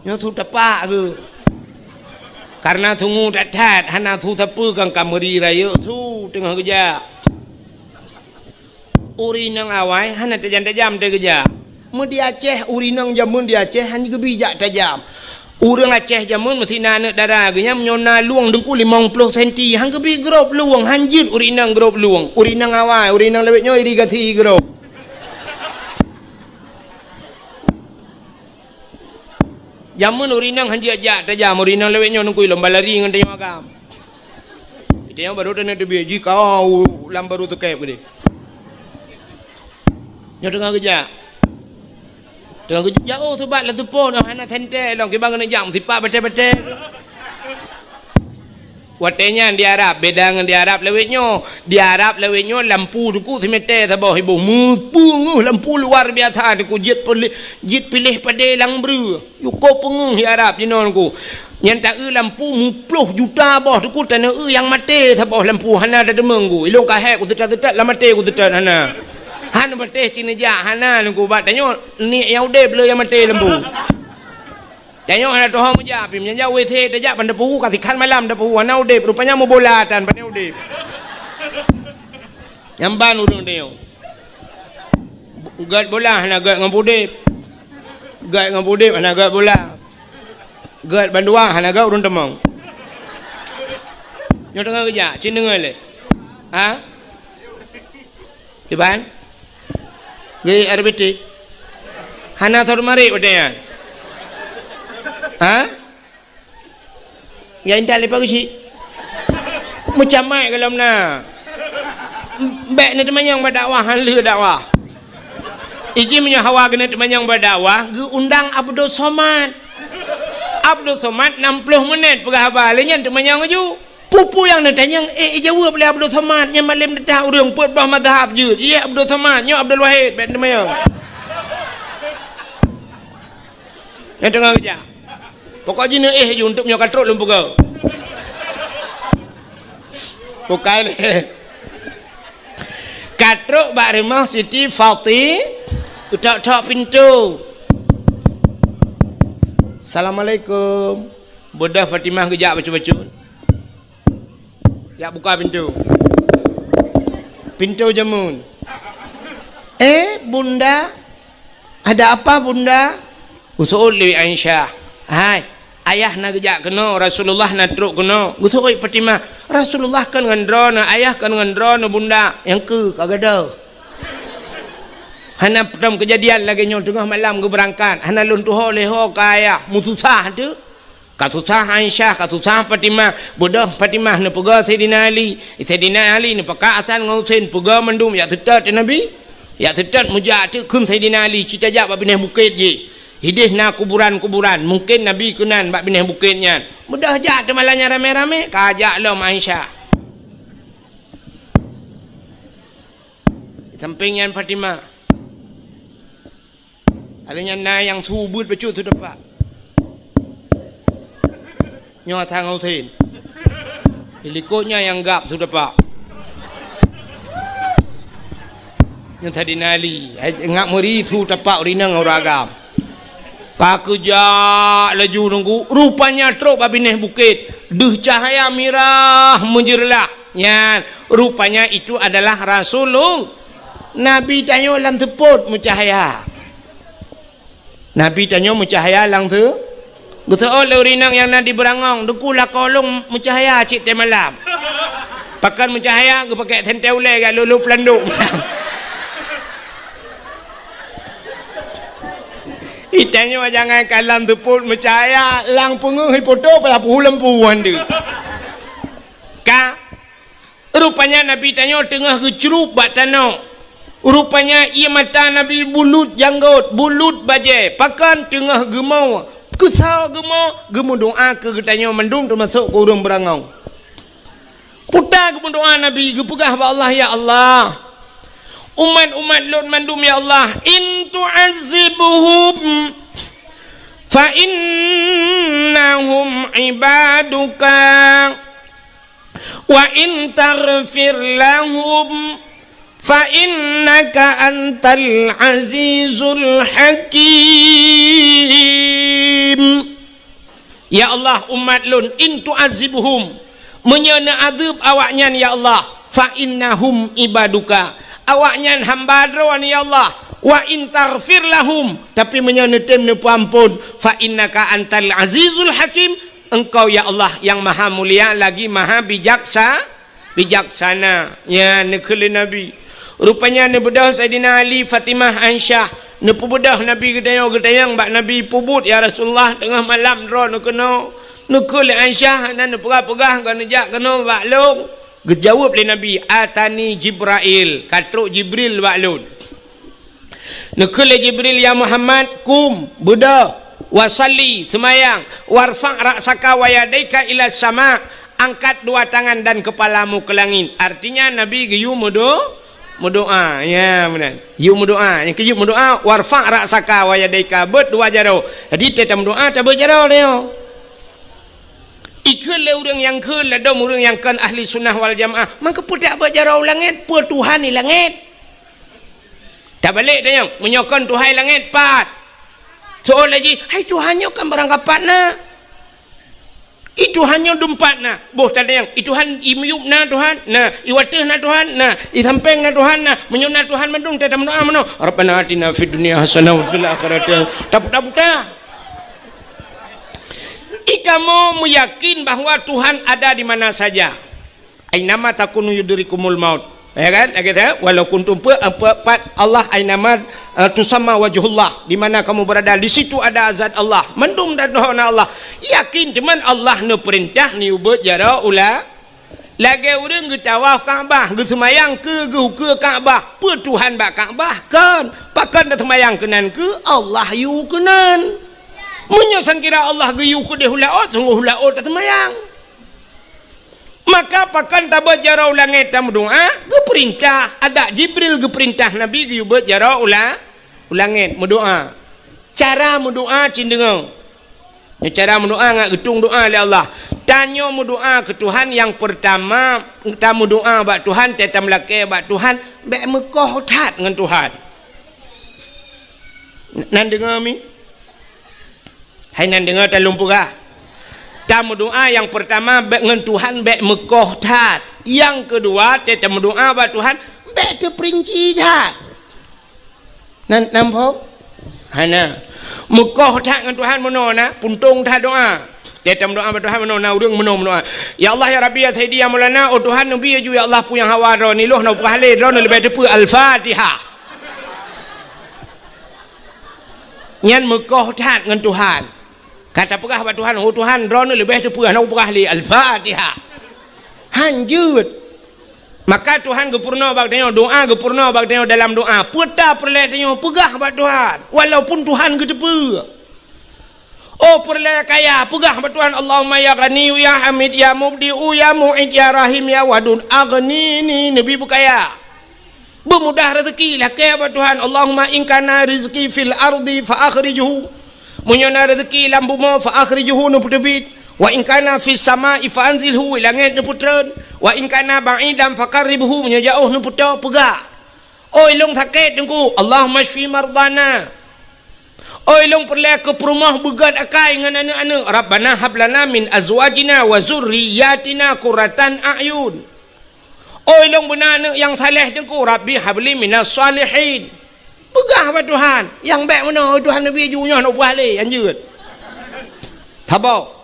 nyo thu tapa ke karena tunggu tat hana thu tapu kang kameri raya thu tengah kerja urinang awai hana tajam-tajam dia kerja mun di Aceh urinang jamun di Aceh hanya gebijak tajam urang Aceh jamun mesti nak darah genya menyona luang dengku 50 cm hang gebi grop luang hanjut urinang grop luang urinang awai urinang lewetnya irigasi grop jamun urinang hanjut ajak tajam urinang lewetnya nungkui lomba lari dengan tanya agam itu yang baru tanya tu biji kau lam baru tu kayak gede nyo tengah kerja jauh tu bat lah tu pun hana tente long ke bang nak jam sipak betul-betul watenya di Arab beda dengan di Arab lewetnya lampu tu ku semete tabah ibu mupung lampu luar biasa tu ku jit pilih pada lang bru yuko pengung di Arab jinon ku yang tak lampu 10 juta bah tu ku tanah yang mati tabah lampu hana ada demeng ku ilong kahek ku tetat la mati ku tetat hana hana berteh Cina jak hana ku bat tanyo ni yang udah blur yang mati lampu tanyo hana tohong meja pi menja WC tajak pada puhu katikan malam dah puhu hana udah rupanya mau bolatan pada udah nyamban urang tanyo gad bola hana gad ngapudip hana gad bola gad banduang hana gad urang temang nyo tengah kerja Cina ngale ha kiban gay RBT hana thor mari odenya ha ya indah lepas usi macam mai kalau na bek ni temanyang berdakwah hanle dakwah iki punya hawa kena temanyang berdakwah ge undang Abdul Somad 60 minit pegah lainnya temanyang aju pupu yang datang yang jawab oleh Abdul Somad yang malam datang urang put bah mazhab je iya Abdul Somad nya Abdul Wahid bek temanyang yang tengah kerja pokok jina je untuk punya katruk lumpu kau bukan katruk bak rumah Siti Fatih utak-utak pintu Assalamualaikum Buddha Fatimah kejap baca-baca ya buka pintu jamun bunda ada apa bunda usul li Aisyah hai ayah nak kejak kena Rasulullah nak teruk kena usul Fatimah Rasulullah kan ngendrona ayah kan ngendrona bunda yang ke kagada hana dalam kejadian lagi nyo tengah malam ke berangkat hana luntuh leho ka ayah mutusah tu katusah Aisyah katusah Fatimah bodoh Fatimah ne pega Sayyidina Ali ne peka asan ngausin pega mendum ya tetat Nabi ya tetat mujak tu kun Sayyidina Ali cita jak bab bineh bukit je hidih na kuburan mungkin Nabi kunan bab bineh bukitnya mudah jak temalanya rame-rame kajak lom Aisyah sampingnya Fatimah alanya na yang subut becu tu depan nyo thang ngau thin ilikotnya yang gap sudah pak yang tadi nali ngak meri tu tapak rinang uragam kakejak laju nunggu rupanya truk babineh bukit duh cahaya mirah menjerlah nyan rupanya itu adalah Rasulullah Nabi tanya lang teput mucahaya Nabi tanya mucahaya lang tu betul urinang yang nak diberangong dekulah kolong mencahaya cik teh malam pakan mencahaya ke pakai tenteule ke lulu pelanduk itanya jangan kalam tu pun mencahaya lang punguh hipoto pada pulang puan tu ka rupanya Nabi tanya tengah kecerup bat tanah rupanya ia mata Nabi bulut janggut bulut bajai pakan tengah gemau kusau gemo doa ke getanya mendum termasuk ke urang berangau putar gemo doa Nabi gepegah ba Allah ya Allah umat Lut mandum ya Allah in tu'azzibuhum fa innahum ibaduka wa in taghfir lahum fa innaka antal azizul hakim Ya Allah umat lun in tu'azibuhum menyana azab awaknya ya Allah fa innahum ibaduka awaknya hamba dron ya Allah wa in taghfir lahum tapi menyana temne ampun fa innaka antal azizul hakim engkau ya Allah yang maha mulia lagi maha bijaksana ya nekele nabi rupanya ne bedah Saidina Ali Fatimah Aisyah ne pubedah nabi gedayang bak nabi pubut ya Rasulullah tengah malam dro ne kena nekele Aisyah nan pegah-pegah kan jak kena bak long gejawab le nabi atani Jibril katruk Jibril bak lun nekele Jibril ya Muhammad kum bedah wasalli semayang warfa' ra'saka wa yadaika ila sama angkat dua tangan dan kepalamu ke langit artinya nabi geyu berdoa ya benar yu berdoa yang keyu berdoa warfa' ra'saka wa yadaika berdua jaro jadi tetap doa tak berjaro dia ikut le orang yang ke le dom orang yang kan ahli sunnah wal jamaah maka pudak berjaro langit per Tuhan ni langit tak balik dia menyokon Tuhan langit pat soal lagi, hai Tuhannya kan beranggapan na, itu hanya dumpat na, boh tak ada yang, itu han imyup na Tuhan, na iwatih na Tuhan, na isampeng na Tuhan, na menyuna Tuhan mendung, tak mendoa meno, Rabbana atina fid dunya hasanah wa fil akhirati tak. Ikamu meyakin bahwa Tuhan ada di mana saja. Ainama takunu yudrikumul maut. Ya kan? Kita walau kuntum Allah ainama tusamma wajhullah di mana kamu berada di situ ada zat Allah mendum dan doa Allah yakin teman Allah ne perintah ni ubet jara ula lagi urang ge tawaf Kaabah ge semayang ke Kaabah pe Tuhan bak Kaabah kan pakan dah semayang kenan ke Allah yu kenan munyo sangkira Allah ge yu ke de hulaot sungguh hulaot dah semayang maka pakan tabat jarau langit dan berdoa ge perintah ada Jibril ge perintah Nabi ge ubet jarau langit berdoa cara berdoa cindengau cara berdoa ngak getung doa oleh Allah tanya berdoa ke Tuhan yang pertama kita berdoa bak Tuhan tetam laki bak Tuhan bak Mekah tat dengan Tuhan nan dengar mi hai nan dengar tak lumpurah tamu doa yang pertama dengan Tuhan bek Mekah tat yang kedua tetam doa bak Tuhan bek terperinci tat nampak hana Mekah tat dengan Tuhan menona puntung tat doa tetam doa bak Tuhan menona urang menona ya Allah ya Rabbi ya Sayyidi ya Maulana oh Tuhan Nabi ya Allah pu yang hawa ro ni loh na pahle ro lebih depu al-Fatihah nyan Mekah tat dengan Tuhan kata pegah bak Tuhan oh Tuhan ro lebih depu na pahle al-Fatihah hanjut maka Tuhan gepurna bak tanya doa gepurna bak tanya dalam doa puta perle tanya pegah bak Tuhan walaupun Tuhan gedepu oh perle kaya pegah bak Tuhan Allahumma ya ghani ya hamid ya mubdi'u ya mu'id ya rahim ya wadud aghnini nabi bukaya bermudah rezeki lah kaya bak Tuhan Allahumma in kana rizqi fil ardi fa akhrijuhu munyana rezeki lambu mo fa akhrijuhu nu putebit wa in kana fis sama'i fa anzilhu langit nu putreun wa in kana ba'idan faqarribhu menjauh nu puto pegah oi long sakit dengku Allahumma shfi mardana oi long perle ke perumah begat akai dengan anak-anak Rabbana hablana min azwajina wa zurriyyatina qurratan a'yun oi long benar yang saleh dengku Rabbi habli minas salihin pegah ba Tuhan yang baik mana Tuhan Nabi junya nak buat le anjut tabau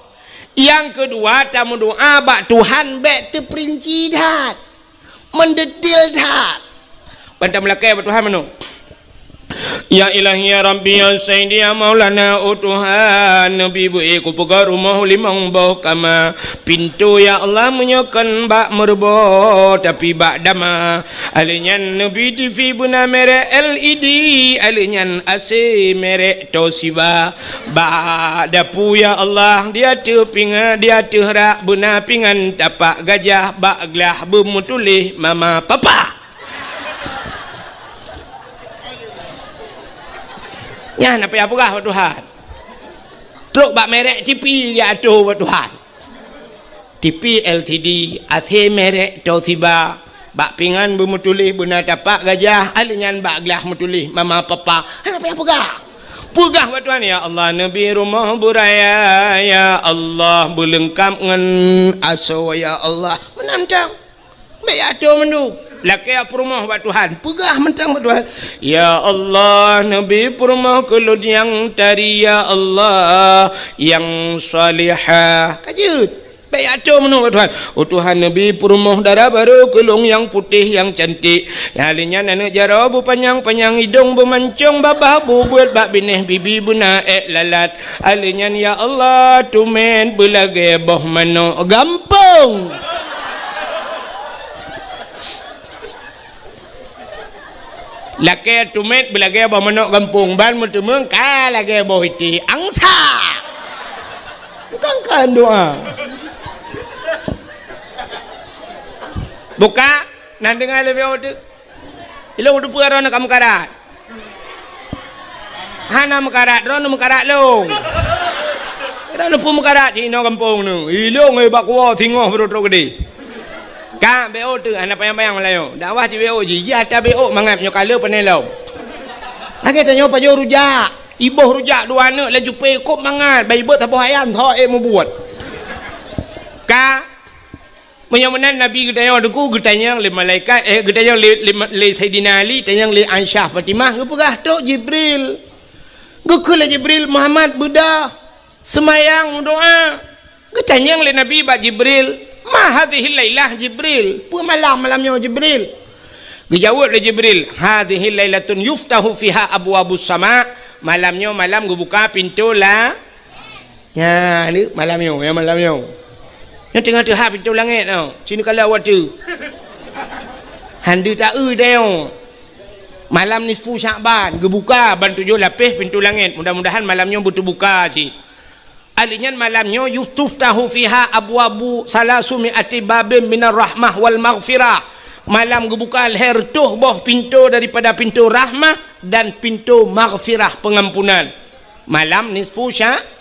yang kedua tamu doa bak Tuhan bak terperinci dah mendetil dah bantam lakai bak Tuhan mana ya ilahi ya Rabbi ya Sayyidi ya Maulana oh Tuhan Nabi bu'i ku pegar rumah limang bau kama pintu ya Allah menyokan bak merbo tapi bak dama alinyan Nabi TV buna merek LED alinyan AC merek Toshiba bak dapu ya Allah dia tu pinga dia tu rak buna pingan tapak gajah bak gelah bermutulih mama papa ya nak payah pegah buat Tuhan truk bak merek TV dia aduh buat Tuhan TV LCD AC merek Toshiba bak pingan bermutulih buna tapak gajah alinyan bak gelah mutulih mama papa nak payah pegah Pegah buat Tuhan, ya Allah Nabi rumah buraya, ya Allah berlengkap dengan aso, ya Allah menantang baik ada mendu laki apa rumah buat Tuhan, pegah mentang buat Tuhan, ya Allah Nabi rumah kelud yang tari, ya Allah yang salihah kajut baik ada menurut Tuhan. Oh Tuhan Nabi rumah darah baru kelung yang putih yang cantik. Yang halinya nenek jara bu panjang hidung bermancung babah bu buat bak binih bibi buna lalat. Halinya ya Allah tumen belage boh mano gampang. Laki tumet belage boh mano gampung ban mutumeng ka lage boh iti angsa. Bukan doa. Buka nan dengar lebih ode ilo udah puara nak kamu karat hana mekarat rono mekarat long rono pun mekarat cino kampung nu ilo ngai bakwa tingoh berotro gede ka beo tu anak payang-payang Melayu dakwah ci beo ji jata beo mangap nyo kala penelo age tanyo pajo rujak iboh rujak dua anak laju pe kop mangat bai bet apa ayan tho mu buat ka menyamanan Nabi getanya deku getanya le malaikat getanya le Sayyidina Ali tanya le Aisyah Fatimah ngepegah tok Jibril gukul Jibril Muhammad Buddha semayang doa getanya le Nabi ba Jibril ma hadhihi lailah Jibril pu malamnya Jibril dijawab le Jibril hadhihi lailatun yuftahu fiha abwabus sama malamnya malam buka pintu lah ya ni malamnya ya malamnya yang tengah-tengah pintu langit tau. Sini kalau waktu. Handu tak deo. Malam ni 10 Syakban, gebuka ban 7 lapis pintu langit. Mudah-mudahan malamnya betul buka cik. Alinya malamnya yustuftahu fiha abwabu salasumi babim minar rahmah wal maghfirah. Malam gebuka leher tuh boh pintu daripada pintu rahmah dan pintu maghfirah pengampunan. Malam nisfu Syakban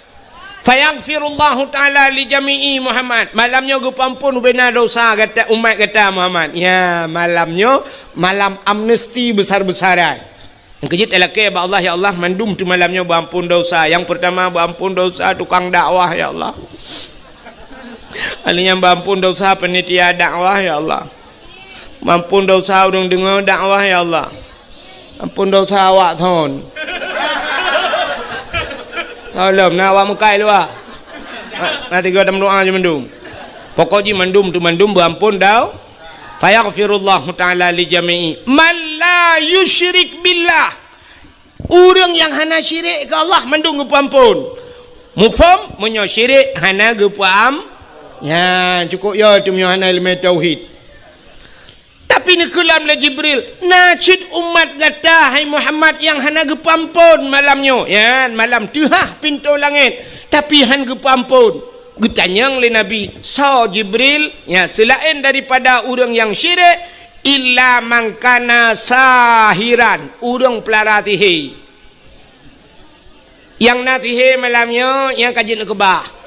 fayaghfirullahu ta'ala li jami'i Muhammad malamnya gupampun bena dosa kata umat kata Muhammad ya malamnya malam amnesti besar-besaran yang kejut elake ba Allah ya Allah mandum tu malamnya berampun dosa yang pertama berampun dosa tukang dakwah ya Allah alinya berampun dosa penitia dakwah ya Allah mampun dosa urang dengar dakwah ya Allah ampun dosa awak thon Alam nak awak mukai lu ah. Nanti gua doa je mendum. Pokoknya mendum tu mendum berampun dah. Fayaghfirullahu ta'ala li jami'i man la yusyrik billah. Orang yang hana syirik ke Allah mendung ampun. Mufham menyo syirik hana gepam. Ya cukup ya tu menyo hana ilmu tauhid. Tapi ni kelam la Jibril najid umat gata hai Muhammad yang hana gepampun malamnya ya malam tuhah pintu langit tapi han gepampun getanyang le Nabi so Jibril ya selain daripada orang yang syirik illa mangkana sahiran orang pelaratihi yang natihi malamnya yang kajian kebah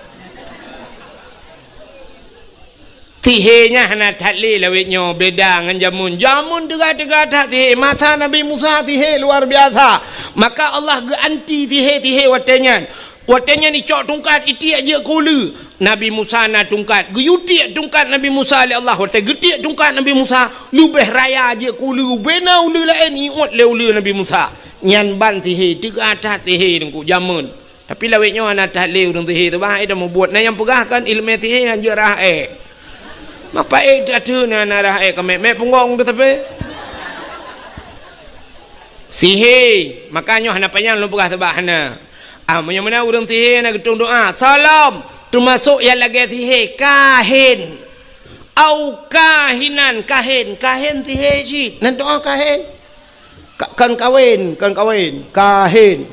tihenya hana tatli lawitnya beda dengan jamun tega-tega tak tihe masa Nabi Musa tihe luar biasa maka Allah ganti tihe watenya ni cok tungkat iti aja kulu Nabi Musa na tungkat guyuti tungkat Nabi Musa li Allah wate geti tungkat Nabi Musa lubeh raya aja kulu bena ulu lain iot le ulu Nabi Musa nyan ban tihe tega tak tihe dengku jamun tapi lawitnya hana tatli urang tihe tu bah ida mau buat na yang pegahkan ilmu tihe hanya rahe apa tu na narah kami punggong tu tapi sihir makanya hana panjang lu pegah sebab hana mana urang sihir nak getung doa salam termasuk yang lagi sihir kahin au kahinan kahin sihir cik nan doa kahin kan kawin kahin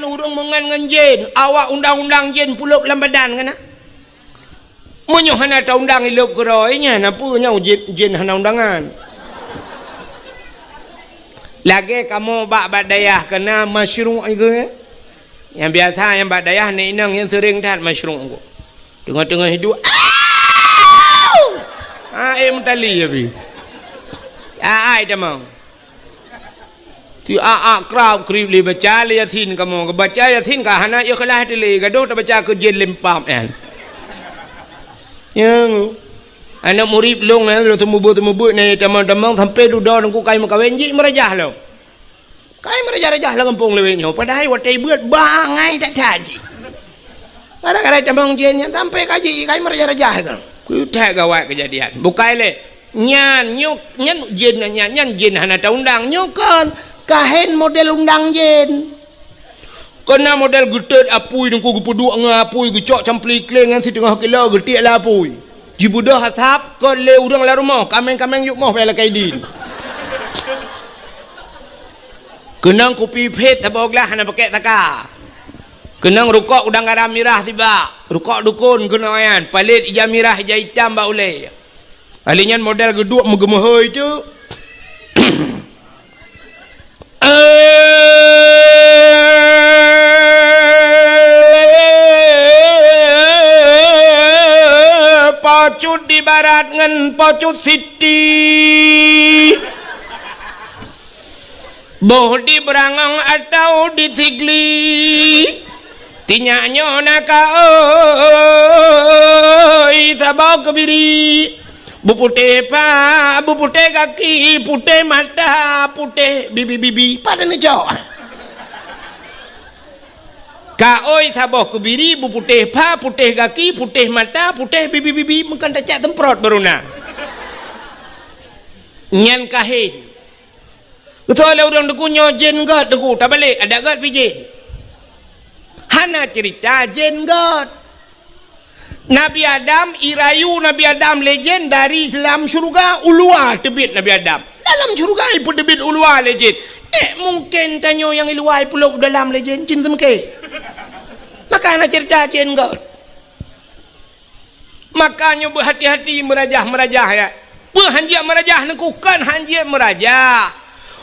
urang mengan jin awak undang-undang jin pulup dalam badan kan menyo hana ta undang ilop keroinya napunya jin hana undangan lagi kamu bak badayah kena masyru' ke yang biasa yang badayah ni inang yang sering tat masyru' ko tengah-tengah hidup mentali ya bi ai dah mau Ti krau krib li baca li yatin kamu baca yatin ka hana ikhlas dili gaduh ta baca ke jin lempam kan. Yang anak murid long lo temu bu ni teman-teman sampai duduk nunggu kai makawen ji merajah lo. Kai merajah lah kampung lewenya padahal watai buat bangai tak taji. Kadang-kadang teman jin yang sampai kaji kai merajah kan. Ku tak gawat kejadian. Bukai le nyan jin nyan jin hana ta undang nyokon kahen model undang jen kena model getet apui dengku gepuduk ngapui gecok campli kleng ngan setengah kilo getik lah apui jibudah hasap ke le urang la rumah kameng yuk moh bela kaidin kenang kopi pet taboglah hana pakai taka kenang rukok udang garam mirah tiba rukok dukun kena yan palit ija mirah ija hitam ba ule alinyan model geduk megemehoi tu Pocut di barat ngan pocut siti boh di berangong atau di sigli tinyaknya naka oi sabau kebiri bu putih pa bu putih kaki putih mata putih bibi pada ni jauh kaoi sabau kebiri bu putih pa putih kaki putih mata putih bibi mungkin tak cak temprot beruna nyan kahin betul lah orang deku nyojen god deku tak balik ada god pijin hana cerita jen god Nabi Adam irayu Nabi Adam legend dari dalam syurga ulua tebit Nabi Adam dalam syurga pun tebit ulua legend mungkin tanyo yang iluai pulau dalam legend cinta mungkin makanya cerita jen god makanya berhati-hati merajah ya berhanjia merajah nekukan hanjia merajah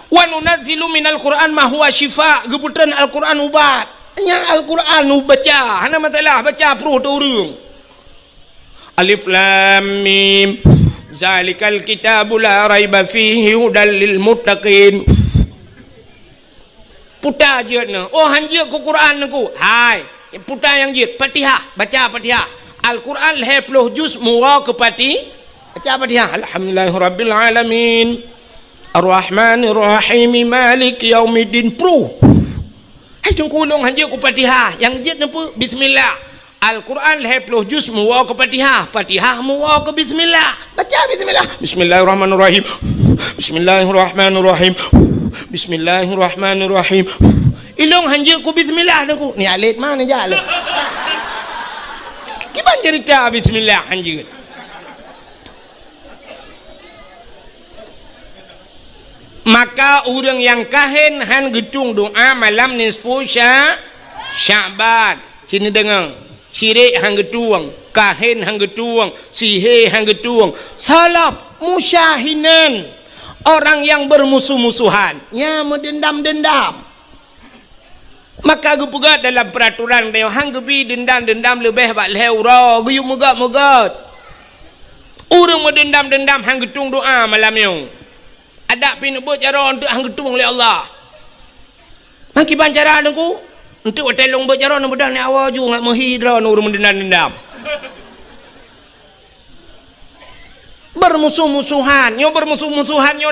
wa nunazzilu minal Qur'an ma huwa syifa gebutan Al-Qur'an ubat nya Al-Qur'an baca hana masalah baca pro turung Alif Lam Mim Zalikal kitabu la raiba fihi hudal lil muttaqin puta je na oh hanjia ku Quran ku hai puta yang je Fatihah baca Fatihah Al-Quran 20 juz muwa ke pati baca Fatihah alhamdulillahirabbil alamin arrahmanir rahim maliki yaumiddin pro hai tungkulung hanjia ku Fatihah yang je na bismillah Al-Quran 20 juz muwa ke Fatihah Fatihah muwa ke bismillah baca bismillah bismillahirrahmanirrahim bismillahirrahmanirrahim bismillahirrahmanirrahim ilong hanjir ku bismillah aku ni alit mana je alit kiban cerita bismillah hanjir maka orang yang kahin han gedung doa malam nisfu Sya'ban sini dengar syirik hang getuang kahin hang getuang sihir hang getuang salap musyahinan orang yang bermusuh-musuhan ya mendendam maka gupegat dalam peraturan dia hang gebi dendam lebih bak leura guyuk megat orang mendendam hang getung doa malam yang ada pin buat cara untuk hang getung oleh Allah maki bancara aku untuk telong berjalan nak bedah ni awal ju ngat menghidra nur mendendam bermusuh-musuhan nyo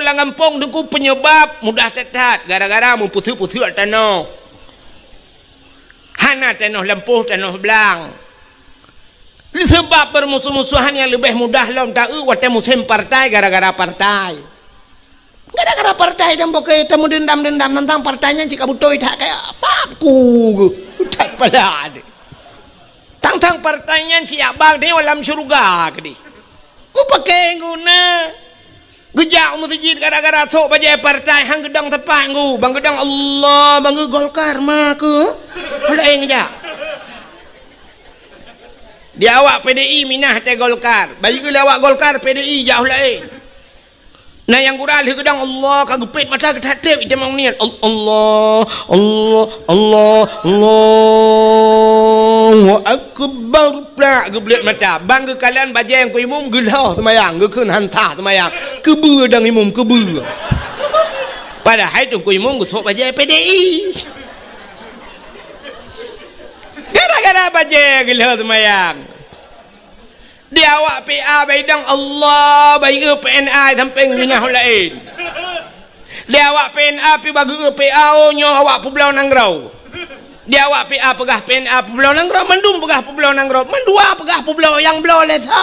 langampong deku penyebab mudah tetat gara-gara mempusuh-pusuh tanah hana tanah lempuh tanah belang sebab bermusuh-musuhan yang lebih mudah lom tahu wate musim partai gara-gara partai dan pokoknya temu dendam tentang partainya jika butuh tak kayak apa aku tak pada tentang partainya siap bang dia dalam syurga kedi mu pakai guna gejak masjid gara-gara sok bajai partai hang gedang tepat ngu bang gedang Allah bang Golkar mah ke lain aja dia awak PDI minah teh Golkar bagi awak Golkar PDI jauh lain nah yang gurah li gedang Allah kagepit mata ketatip ite mau niat Allahu akbar plak geblet mata bang ke kalian baca yang ku imum gelah semayang ke keun hantah semayang kebeu dang imum kebeu Padahal tu ku imum gutok baca PDI. Gara-gara baca gila semayang. Dia awak PA baidang Allah bayi PNA samping minah lain. Dia awak PNA pi bagi PAO nyo awak Pulau Nangrau. Dia awak PA pegah PNA Pulau Nangrau, mendum pegah Pulau Nangrau, mendua pegah Pulau yang belau lesa.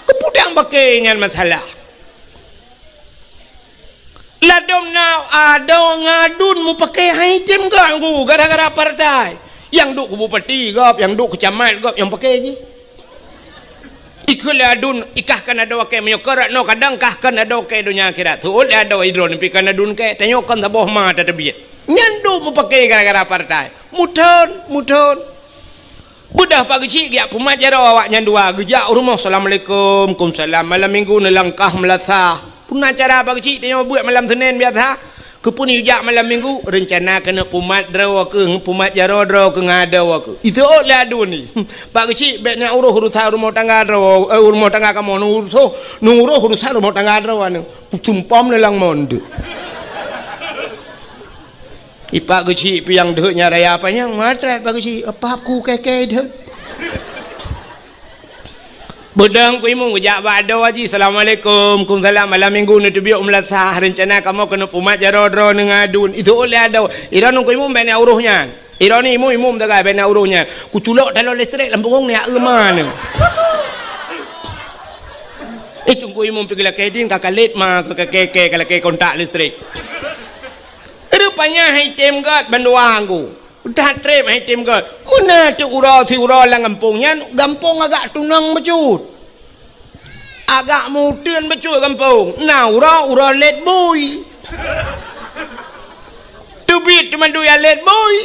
Kepudang pakai dengan masalah. Ladom now ada ngadun mu pakai item ganggu gara-gara partai. Yang duk ke bupati gop, yang duk ke camat gop yang pakai je. Ikula adun ikahkan ada wakai menyokor no kadang kahkan ada wakai dunia akhirat. Tu ada hidron pikan adun ke tanyokan taboh ma tadabiyat. Nyandu mu pakai gara-gara partai. Muton. Budah pagi cik dia pemajar awak nyandua gejak rumah assalamualaikum kumsalam malam minggu nelangkah melasah. Pun acara pagi cik tanya buat malam Senin biasa. Kepun ujak malam minggu rencana kena pumat draw ke pumat jaro draw ke ngada ke. Itu lah adu ni. Pak kecil beknya uruh urusan rumah tangga draw rumah tangga kamu nuruh urusan rumah tangga draw anu. Tumpam lelang monde. Ipak kecil piang dehnya raya apa yang matrat pak kecil apa aku keke deh. Bedang ku imung gejak bado haji assalamualaikum kumsalam malam minggu ni tubiuk melasah rencana kamu kena pumat jaro-jaro nengadun itu oleh ada iran ku imung bena uruhnya iran ni imum tagai bena uruhnya ku culok dalam listrik lampung ni mana tunggu imum pergi lah kedin kakak let mah ke keke kalau ke kontak listrik rupanya item god banduang ku udah trem item god mana tu urau si urau lang kampungnya gampung agak tunang becut agak mudun becut kampung nah urau let boy tubit cuma dua let boy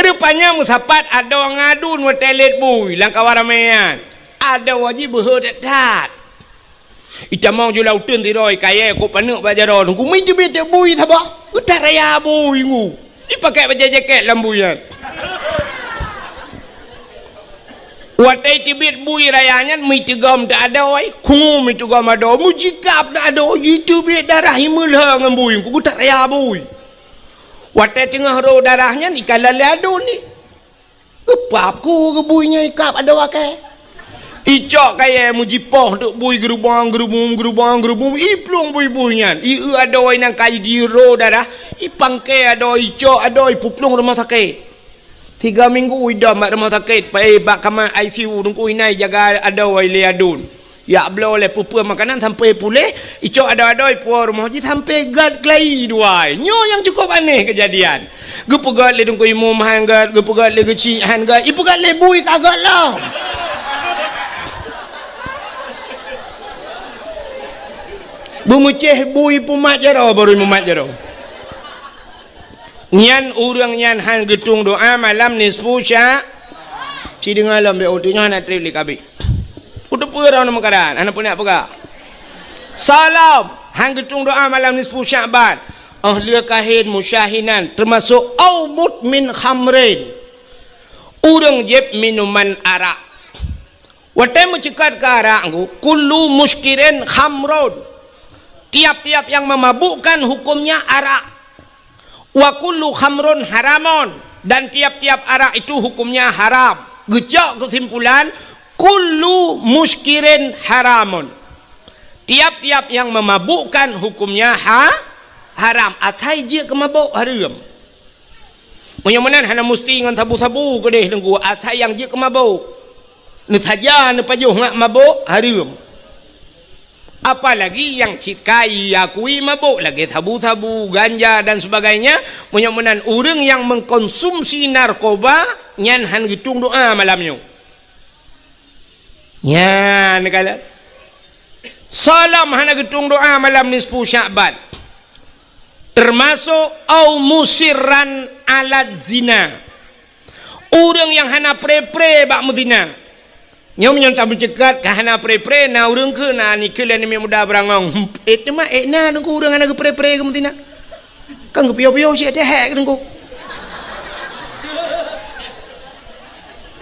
rupanya musapat ada ngadun hotel let boy lang kawaramean ada wajib berhormat ita mau jual utun tiroi kaya ko panuk bajaron ku mi tubit boy thaba udah raya boy ngu dipakai baju jaket lambuyan. Watai tibit bui rayanya mitigam tak ada oi, kungu mitigam ada, mujikap tak ada, itu bit darah himulha dengan bui, ku tak raya bui. Watai tengah roh darahnya ikan lalado ni, kepap ku ke buinya ikap ada wakai. Icok kaya mujipoh duk bui gerubang iplung bui-buinya iu ada nang kai di ro darah ipangke ada icok ada puplung rumah sakit 3 minggu udah mak rumah sakit pai bak kamar ICU nunggu inai jaga ada leadun ya belo le pupu makanan sampai pulih icok ada puar rumah haji sampai gad klai duai nyo yang cukup aneh kejadian gepegat le nunggu imum hanggat gepegat le geci hanggat ipegat le bui kagak lah Bumuceh bui pumat jaro baru mumat jaro. Nyan urang nyan han getung doa malam nisfu sya. Si dengar lam be otinya nak trip li kabi. Kudu pura nama kadan, ana punya apa? Salam han getung doa malam nisfu Sya'ban. Ahli kahin musyahinan termasuk aumut min khamrin. Urang jeb minuman arak. Watai mencekat ke arak kullu muskirin khamrun. Tiap-tiap yang memabukkan hukumnya arak. Wa kullu khamrun haramun dan tiap-tiap arak itu hukumnya haram. Gejak kesimpulan kullu muskirin haramun. Tiap-tiap yang memabukkan hukumnya haram. Atai je kemabuk haram. Mudah-mudahan hana mesti dengan tabu-tabu ke deh nunggu atai yang je kemabuk. Ni saja ni pajuh ngak mabuk haram. Apalagi yang cikai akui mabuk lagi tabu-tabu ganja dan sebagainya mudah-mudahan orang yang mengkonsumsi narkoba nyan han gitung doa malamnya nyan kala salam han gitung doa malam nisfu Sya'ban termasuk au musirran alat zina orang yang hana pre-pre bak muzina nyom nyom tak mencegat kahana pre-pre na urang ke na ni kelen ni muda berangong et mah na nunggu urang ana ke pre-pre ke mutina kan ke pio-pio si ada hek nunggu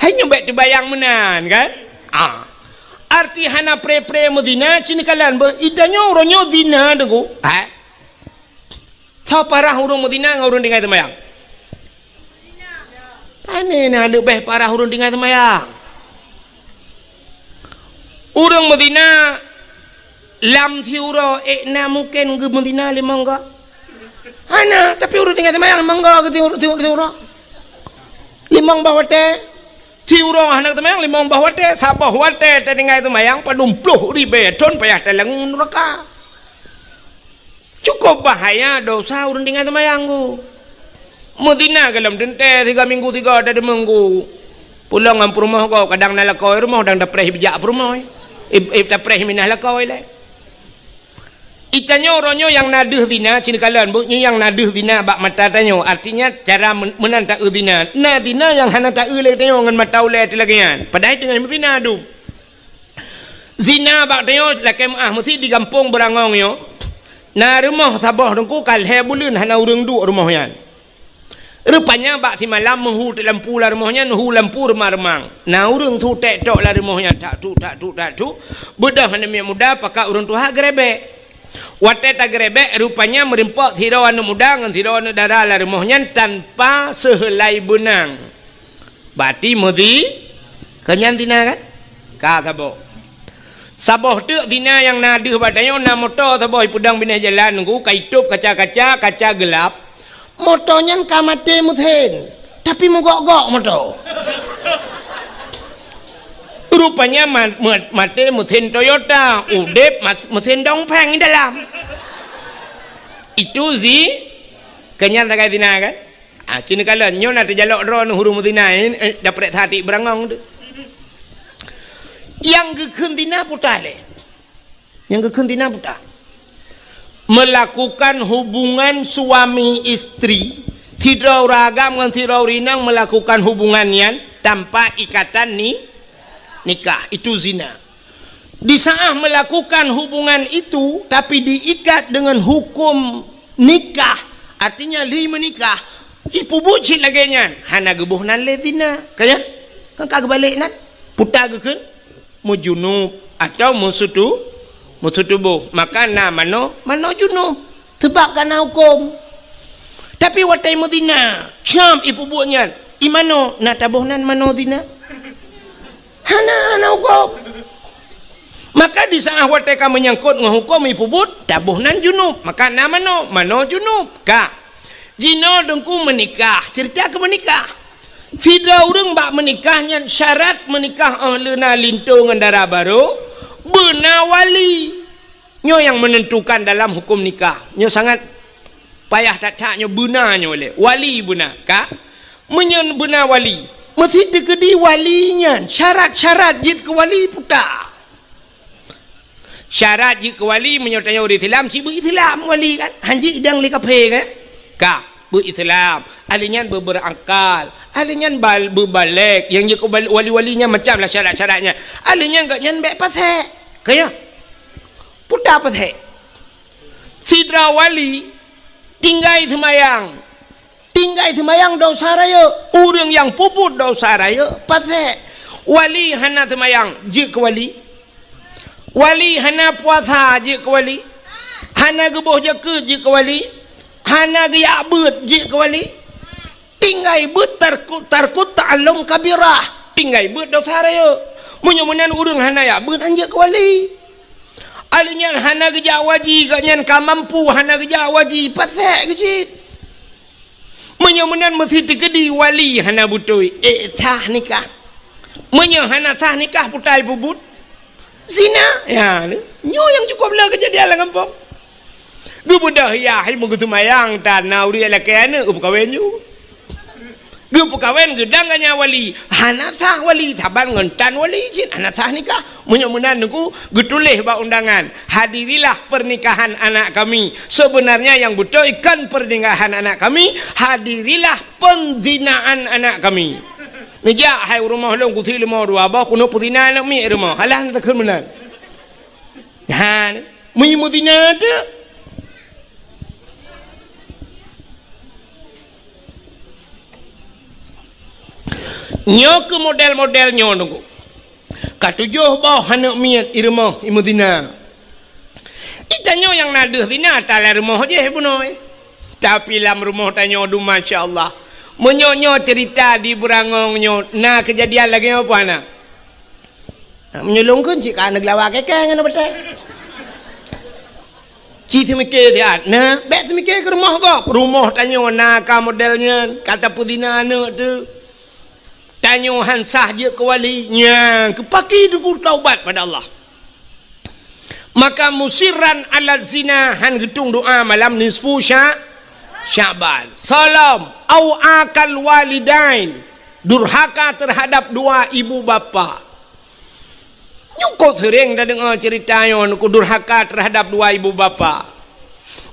hanya bet terbayang menan kan arti hana pre-pre mudina cini kalan be idanyo ronyo dina nunggu so parah urang Madinah ngau urang tinggal temayang ane na lebih parah urang tinggal temayang urang Madinah lam thiuro na mungkin ke Madinah limang ka ana tapi urang tinggal temayang limang ka thiuro limang bawate thiuro anak temayang limang bawate sabah wate tinggal temayang padumpluh ribe ton payah telang neraka cukup bahaya dosa urang tinggal temayang ku Madinah kalam tente 3 minggu 3 ada minggu pulang ngam rumah kau kadang nalakoi rumah kadang dapreh bijak rumah dapreh minah lakoi le itanyo ronyo yang naduh dina cina kalan bu yang naduh dina bak mata tanyo artinya cara menanta dina na dina yang hana ta le tanyo ngan mata ule tilagian padai dengan Madinah du zina bak tanyo lakem mesti di kampung berangong yo na rumah sabah dengku kalhe bulun hana urang du rumah yan rupanya bak si malam menghu lampu la rumahnya hu lampu remang na urang tu tek tok la rumahnya tak tu bedah hana muda pakak urang tu ha grebe wate tak grebe rupanya merimpok thiro anu muda ngan thiro anu dara la rumahnya tanpa sehelai benang bati mudi kenyan tina kan ka sabo saboh tu tina yang naduh batayo na motor saboh pudang binah jalan ku kaitup kaca gelap motonya kamate muthen tapi mogok-gok motor rupanya mate muthen Toyota udep muthen dongpeng di dalam itu kenyan tak kaitina kan cina kalan nyo na terjalok ron huru Madinah dapat hati berangong tu yang kekentina putar le yang kekentina putar melakukan hubungan suami istri tidak ragam dengan tidak rinang melakukan hubungannya tanpa ikatan nikah itu zina di saat melakukan hubungan itu tapi diikat dengan hukum nikah artinya li menikah ipu bucin lagi nyan hana gebuh nan le zina kaya kan kagak balik nan putar gekeun mu junub atau musutubuh maka mano junub sebab kana hukum tapi watai Madinah cam ibu buatnya imano na tabuhnan mano dina hana hukum maka di saat watai ka menyangkut ngahukum ibu buat tabuhnan junub maka mano junub ka jino dengku menikah cerita ke menikah tidak urang bak menikahnya syarat menikah ahluna lintu ngan dara baru benar wali nyo yang menentukan dalam hukum nikah nyo sangat payah tak-taknya benarnya oleh wali benar kah menyen benar wali mesti dikedi walinya syarat-syarat jid ke wali putar syarat jid ke wali menyertanya orang Islam si berislam wali kan hanji idang li kape kan kah berislam alinyan berangkal alinyan berbalik yang jika wali-walinya macam lah syarat-syaratnya alinyan gak nyan baik pasek kaya putar pasek sidra wali tinggai semayang dosa raya urang yang puput dosa raya pasek wali hana semayang je ke wali hana puasa je ke wali hana gebuh je ke wali hana gaya bet je ke wali tinggai bet tarkut ta'allum kabirah tinggai bet dosa raya munyamunan urang hana ya bet anje ke wali alinyan hana geja waji ganyan ka mampu hana geja waji pasek kecil munyamunan mesti dikedi wali hana butoi sah nikah munya hana sah nikah putai bubut zina ya nyo yang cukup lah kejadian lah kampung gubudah ya hai begitu mayang tanah uri ala kena upkawenyu gupu kawen gedang ganya wali hana sah wali taban ngentan wali jin hana sah nikah munyamunan niku getulih ba undangan hadirilah pernikahan anak kami sebenarnya yang betul ikan pernikahan anak kami hadirilah penzinaan anak kami nija hai rumah long kuthi lemah dua bah kuno putina anak mi rumah halah nak kemenan han mi mudina tu nyo ke model-model nyo nunggu katujuh bawah anak miat irmah imudina itanyo yang naduh dina tala rumah je bunoy Tapi dalam rumah tanya du masya-Allah. Menyonyo cerita di berangongnya. Nah kejadian lagi apa nak? Menyolongkan cik kan gelawak kekang ana betul. Cik mikir dia. Nah, bet mikir ke rumah kau. Rumah tanya nak modelnya kata pudina anak tu. Tanya hansah je ke walinya. Kepaki tunggu taubat pada Allah. Maka musiran ala zina han gedung doa malam nisfu Syaban. Salam au akal walidain. Durhaka terhadap dua ibu bapa. Nyukut sering dah dengar cerita yang durhaka terhadap dua ibu bapa.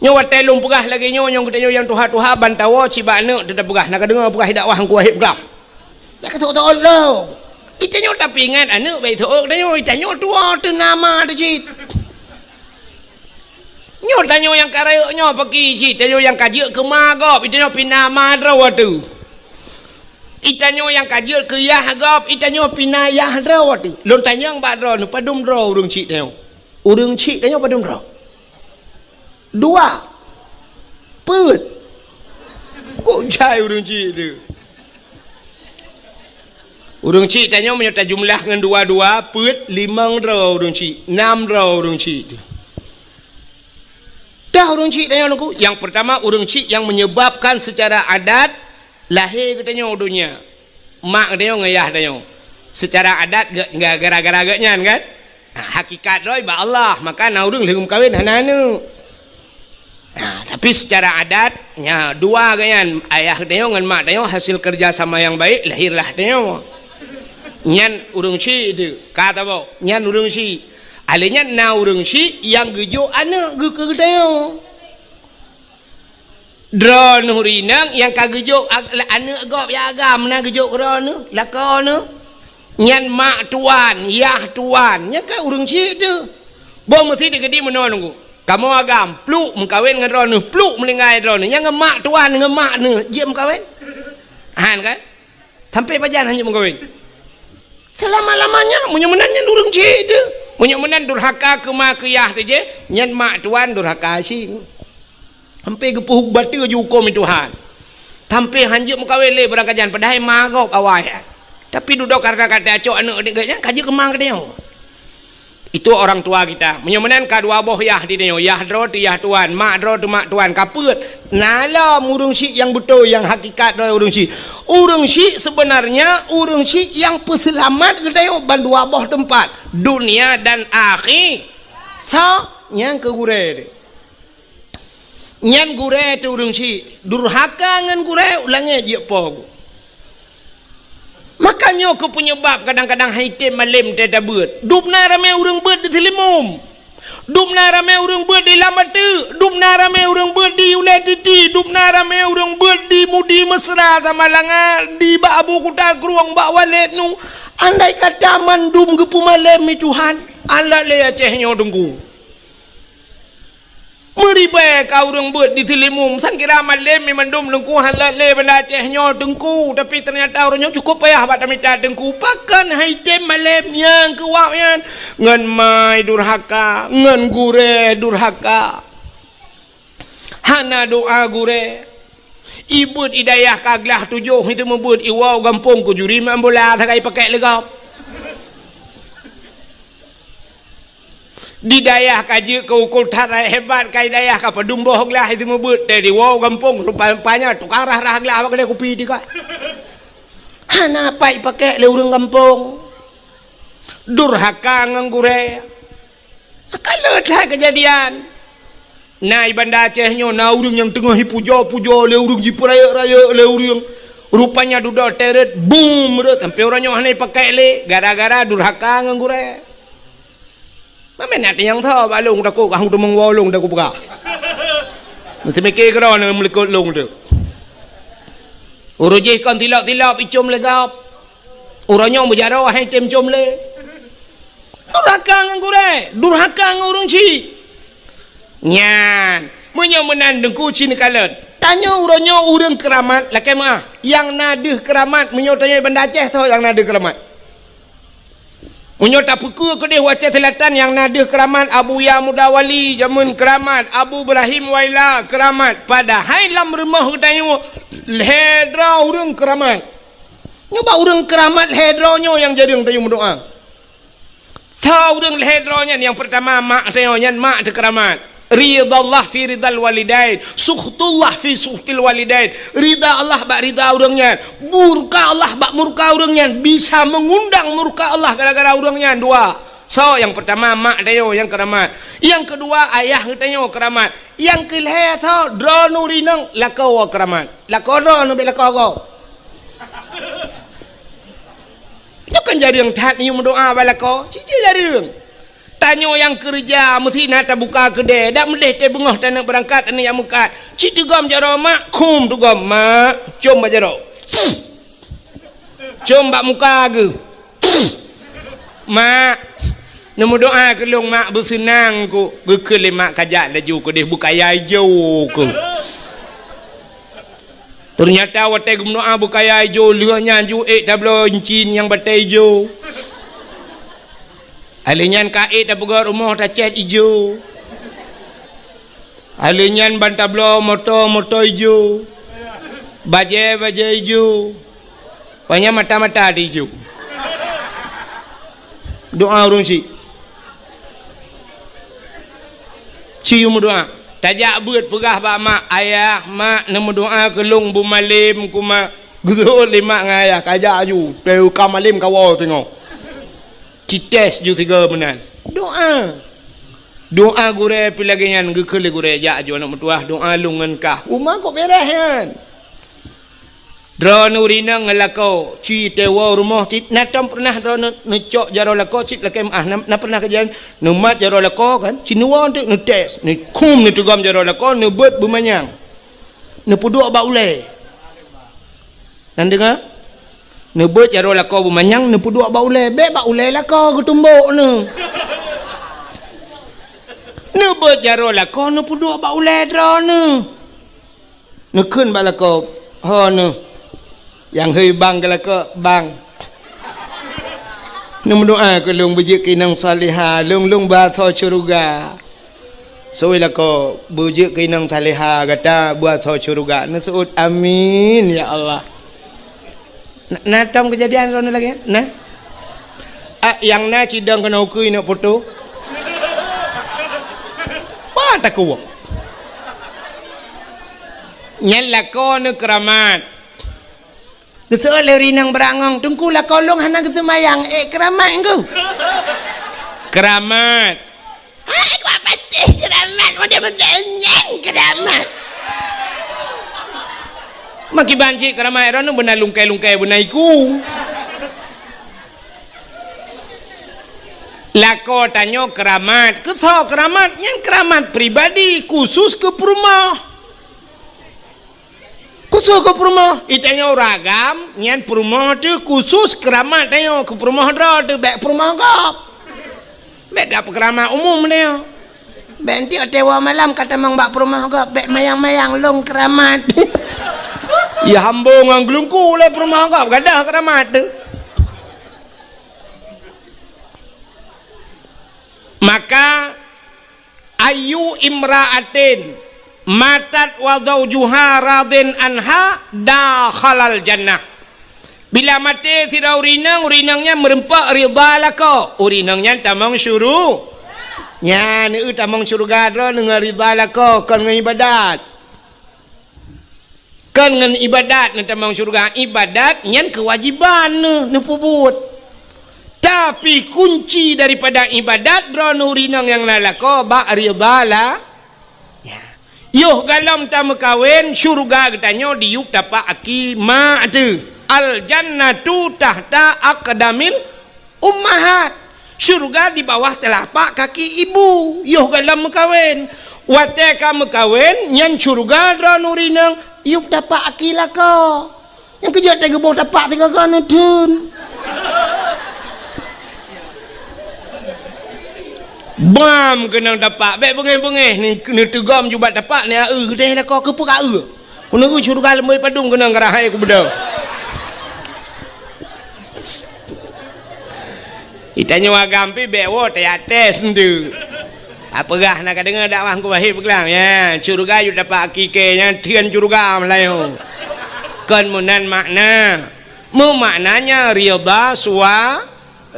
Nyawa telung pegah lagi nyong kita yang tuha-tuha bantawa ciba anak tetap pegah nak dengar pegah dakwah hang kuahib gelap. Nak kata Allah. Itanya tapi ingat anak baik tu tanya itanya tua tu nama tu cit. Nyo tanya yang karayaknya pergi cit tanya yang kajak ke magop itanya pina madraw tu. Itanya yang kajak ke yahgop itanya pina yahdraw tu. Lon tanya yang badraw nu padum draw urang cit tanya. Urang cit tanya padum draw. Dua put. Kok jai urang cit tu. Urang cik tanya menyerta jumlah dengan dua-dua put 5 draw urang cik 6 draw urang cik tu. Dah urang cik tanya aku yang pertama urang cik yang menyebabkan secara adat lahir katanya dunia. Mak katanya ngayah tanya. Secara adat enggak gara-gara agaknya kan? Hakikat doi ba Allah maka na urang lehum kawin hanana. Tapi secara adat nya dua ganyan ayah tanya dengan mak tanya hasil kerja sama yang baik lahirlah tanya. Nyan urang si itu kata bau nyan urang si alenya na urang si yang gejo anak ge kedaya dron hurinang yang kagejo anak gop ya agam na gejo krana lakona nyan mak tuan yah tuan nya ka urang si itu bo mesti digedi menon ku kamu agam pluk mengkawin dengan ron pluk melingai ron yang mak tuan dengan mak ne je mengkawin han kan sampai pajan hanya mengkawin selama-lamanya menyemenannya durung cik tu menyemenan durhaka ke mak ke yah tu je nyan mak tuan durhaka si hampir gepuh batu je hukum Tuhan hampir hanjuk mengkawin le berangkajan padahal magop awal tapi duduk karena kata acok anak adik kaji kemang ke dia itu orang tua kita menyemenan kadua boh yah di dia yah dro tu yah tuan mak dro tu mak tuan kaput nala urung si yang betul yang hakikat do urung si sebenarnya urung si yang peselamat kita bandua boh tempat dunia dan akhir yang ke gure nyan gure tu urung si durhaka ngan gure ulangnya je po makanya aku penyebab kadang-kadang haitim malim tiada beut dupna ramai urang beut di Telimum dupna ramai urang beut di Lamatu dupna ramai urang beut di Uletiti dupna ramai urang beut di Mudi Mesra sama Langal di Bak Abu Kuta Keruang Bak Walid nu andai kata mandum gepu malim ni Tuhan alat le Acehnya dengku meribai kau urang beut di Telimum sangkira malim mandum dengku halat le benda Acehnya dengku tapi ternyata orangnya cukup payah bat minta dengku pakan haitem malim yang kuat yang ngan mai durhaka ngan gure durhaka hana doa gure ibut idayah kaglah tujuh itu membut iwau gampung ku juri mambola sakai pakai legap di dayah kaji ke ukul tarai hebat kai dayah ka pedumboh glah itu membut dari wow gampung rupanya tukang rah glah apa kena kopi dika hana pai pakai le urang gampung durhaka nganggure kalau dah kejadian nah ibanda Acehnya na urang yang tengah puja-puja le urang jipraya-raya le urang rupanya duduk teret boom sampai orangnya hana pakai le gara-gara durhaka nganggure mana nak yang tahu balung dah ku hang tu mengwalung dah ku buka. Mesti mikir kerana melekut long tu. Urujih kan tilap-tilap icum legap. Urangnya berjarah hai tem cum le. Durhaka ngure, durhaka ngurung ci. Nyan, menyemenan dengku cini kalan. Tanya urangnya urang keramat lakai mah. Yang nadeh keramat menyo tanya benda Aceh tahu yang nadeh keramat. Unyo tak pukul ke dia wacah selatan yang nadah keramat Abu Ya Mudawali jamun keramat Abu Ibrahim Waila keramat pada hailam rumah katanya hedra urang keramat nyoba urang keramat hedronyo yang jadi yang tayu doa tahu urang hedronya yang pertama mak tayo nyan mak te keramat ridallah fi ridal walidain sukhtullah fi sukhtil walidain rida Allah bak rida urangnya murka Allah bak murka urangnya bisa mengundang murka Allah gara-gara urangnya dua so yang pertama mak tayo yang keramat yang kedua ayah tayo keramat yang kelih tho dronu rinang lakau keramat lakau dronu be lakau go itu kan jadi yang tat ni mendoa balako cici jadi yang tanya yang kerja mesti nak buka kedai dak mendeh te bengah tak nak berangkat ni yang mukat cik tegam jaro mak kum tegam mak com bajaro com bak muka ke mak nemu doa ke long mak bersenang ku gekele mak kajak laju ku deh buka hijau ku ternyata watai gumnoa buka hijau lehnya ju tablo encin yang batai hijau alinyan kait tak pegang rumah tak cat hijau alinyan bantablo motor hijau baje hijau banyak mata di hijau doa urung si cium doa tajak buat pegah bak mak ayah mak nemu doa kelung bu malim ku mak gudul lima ngayah kajak ju teu kamalim kawal tengok cites ju tiga menan doa gure pilagenyan gekele gure jak ju anak metuah doa lungan kah umah kok berehan drone urina ngelakau ci tewa rumah tit natam pernah drone necok jaro lako cit lakem na pernah kejadian numat jaro lako kan cinua untuk netes ni kum ni tugam jaro lako nebet bumanyang nepuduk ba ule nan dengar nebet jaro lako bumanyang nepuduk ba ule be ba ule lako ketumbuk ne nebet jaro lako nepuduk ba ule drone nekun ba lako ho ne yang hei bang kalau ke bang nemu doa ke lung bujik kinang salihah lung bahasa syurga so ila ko bujik kinang salihah kata bahasa syurga nasuut amin ya Allah natam kejadian rono lagi nah yang na cidang kena ukui nak foto apa tak kuat nyala ko ne keramat Kesual rinang berangong tungku lah kolong hana kesemayang keramat engkau keramat aku apa sih keramat mau dia berkenyang keramat maki banci keramat rano benar lungkai benar iku lako tanyo keramat kesal keramat yang keramat pribadi khusus ke rumah khusus ke rumah itanya ragam nyan rumah tu khusus keramat tayo ke rumah dra tu bek rumah gap bek gap keramat umum dia bek nanti tewa malam kata mang bak rumah gap bek mayang long keramat ya hambung ang glungku le rumah gap gadah keramat tu maka ayu imra'atin matat wa zawjuha radin anha dakhalal jannah bila mati tidak urinangnya merempak ridha lako urinangnya tamang syuru nya ni tamang syurga dro dengan ridha lako kan dengan ibadat ni tamang syurga ibadat nyan kewajiban ni pubut tapi kunci daripada ibadat dro urinang yang lalako ba ridha la Yoh galam tamu kawin syurga katanya diuk dapat aki ma tu al jannatu tahta aqdamil ummahat syurga di bawah telapak kaki ibu yoh galam kawin wate kamu kawin nyan syurga dranurinang yuk dapat aki laka yang kerja tega bawah dapat tiga kan dun bam kena dapat baik bengih ni tegam juga dapat ni kita nak kau kepu ka kuna ku syurga lemoi padung kena ngarahai ku beda Itanya wagampi bewo teates ndu. Apa gah nak dengar dakwah ku wahib kelam ya. Curga yu dapat akikenya tian curga Melayu. Kan munan makna. Mu maknanya ridha suwa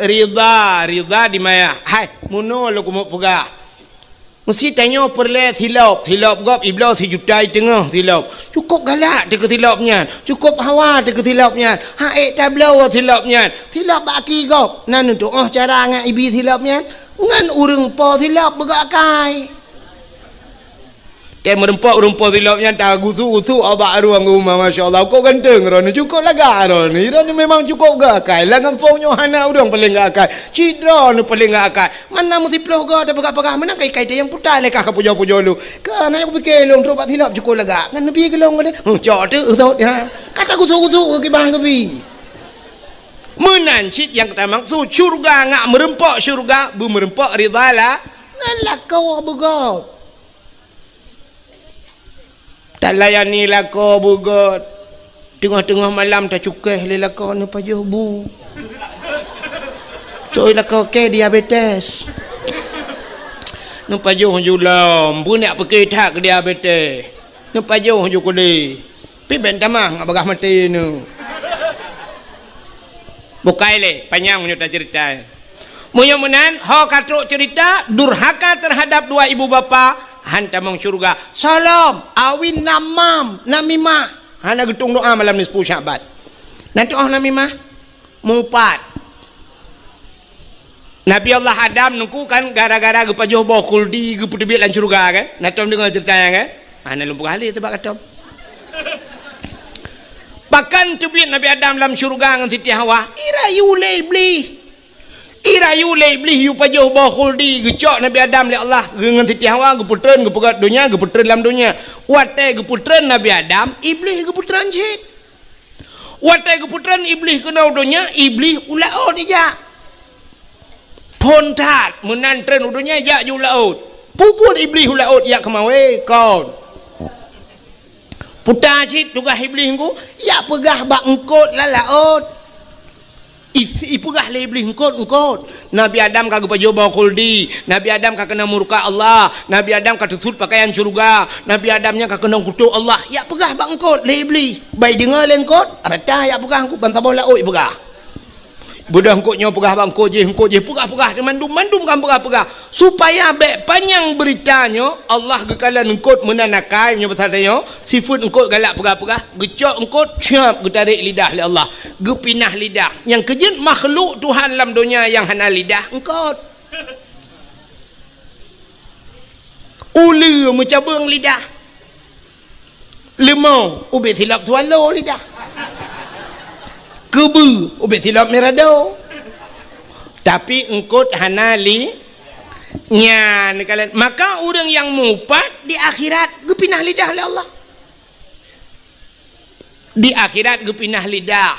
ridha di maya. Hai muno lu ku mu pegah. Mesti tanya perle tilap gop iblis si jutai tengah tilap. Cukup galak dia ke tilapnya. Cukup hawa dia ke tilapnya. Haik tablau tilapnya. Tilap baki gop. Nan untuk cara ngan ibi tilapnya. Ngan urang po tilap begakai. Dia merempak tilapnya tak gusu abak ruang rumah masya-Allah. Kau ganteng ron cukup laga ron. Ron memang cukup gakai. Lah kampungnya hana urang paling gakai. Cidra nu paling gakai. Mana mesti ploh ga ada pegah-pegah mana kai dia yang putar lekah ka pujo-pujo lu. Kan aku fikir long trobat tilap cukup laga. Ngan nabi ke long dia. Cok tu ya. Kata gusu ke bang kebi. Menancit yang kita maksud syurga ngak merempak syurga bu merempak ridala. Ngalah kau begau. Tak layani lako bugot. Tengah-tengah malam tak cukai le lako ni pajuh bu. So lako ke diabetes. Nu pajuh julam, bu nak pergi tak ke diabetes. Nu pajuh ju kuli. Pi ben tamang abagah mati nu. Bukai le panjang punya cerita. Mudah-mudahan ho katruk cerita durhaka terhadap dua ibu bapa hantamang syurga. Salam awin namam namimah. Hana getung doa malam ni 10 Syaban. Nanti namimah mupat. Nabi Allah Adam nungku kan gara-gara gepajuh bawa kuldi geputibit lan syurga kan. Natom dengar ceritanya kan. Hana lumpur kali tebak katom. Bahkan tebit Nabi Adam dalam syurga dengan Siti Hawa. Irayu lebih yu pajuh bawa khuldi gecok Nabi Adam li Allah dengan Siti Hawa geputren gepegat dunia geputren dalam dunia. Wate geputren Nabi Adam, iblis geputren cik. Wate geputren iblis kena dunia, iblis ulaut ija. Pontat menantren dunia ja ju laut. Puput iblis ulaut ya kemawe kaun. Putar cik tugas iblis ku, ya pegah bak engkot la laut. Ipugah le iblis engkot. Nabi Adam kagak pajo bawa kuldi. Nabi Adam kagak kena murka Allah. Nabi Adam kagak tutut pakaian surga. Nabi Adamnya kagak kena kutuk Allah. Ya pegah bang engkot le iblis. Baik dengar le engkot. Arata ya pegah engkot bantah bola oi pegah. Budak engkotnya pegah bang engkot je pegah mandum kan pegah. Supaya baik panjang beritanya Allah gekalan engkot menanakai nya bertanya sifat engkot galak pegah gecok engkot siap getarik lidah le Allah gepinah lidah yang kejut makhluk Tuhan dalam dunia yang hana lidah engkot ulu mencabung lidah lemau ubet hilap tualo lidah kebu ubet hilap merado tapi engkot hana li nyan kalian maka orang yang mupat di akhirat gepinah lidah oleh Allah di akhirat gepinah lidah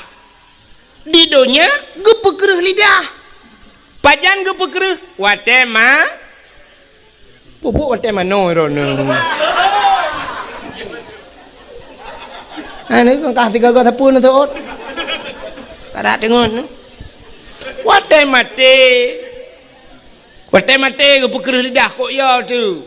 di dunia gepekereh lidah pajan gepekereh watema pupuk watema no rono ini kan kasih gagah tapun tu para dengon watema ke pekerah lidah kok ya tu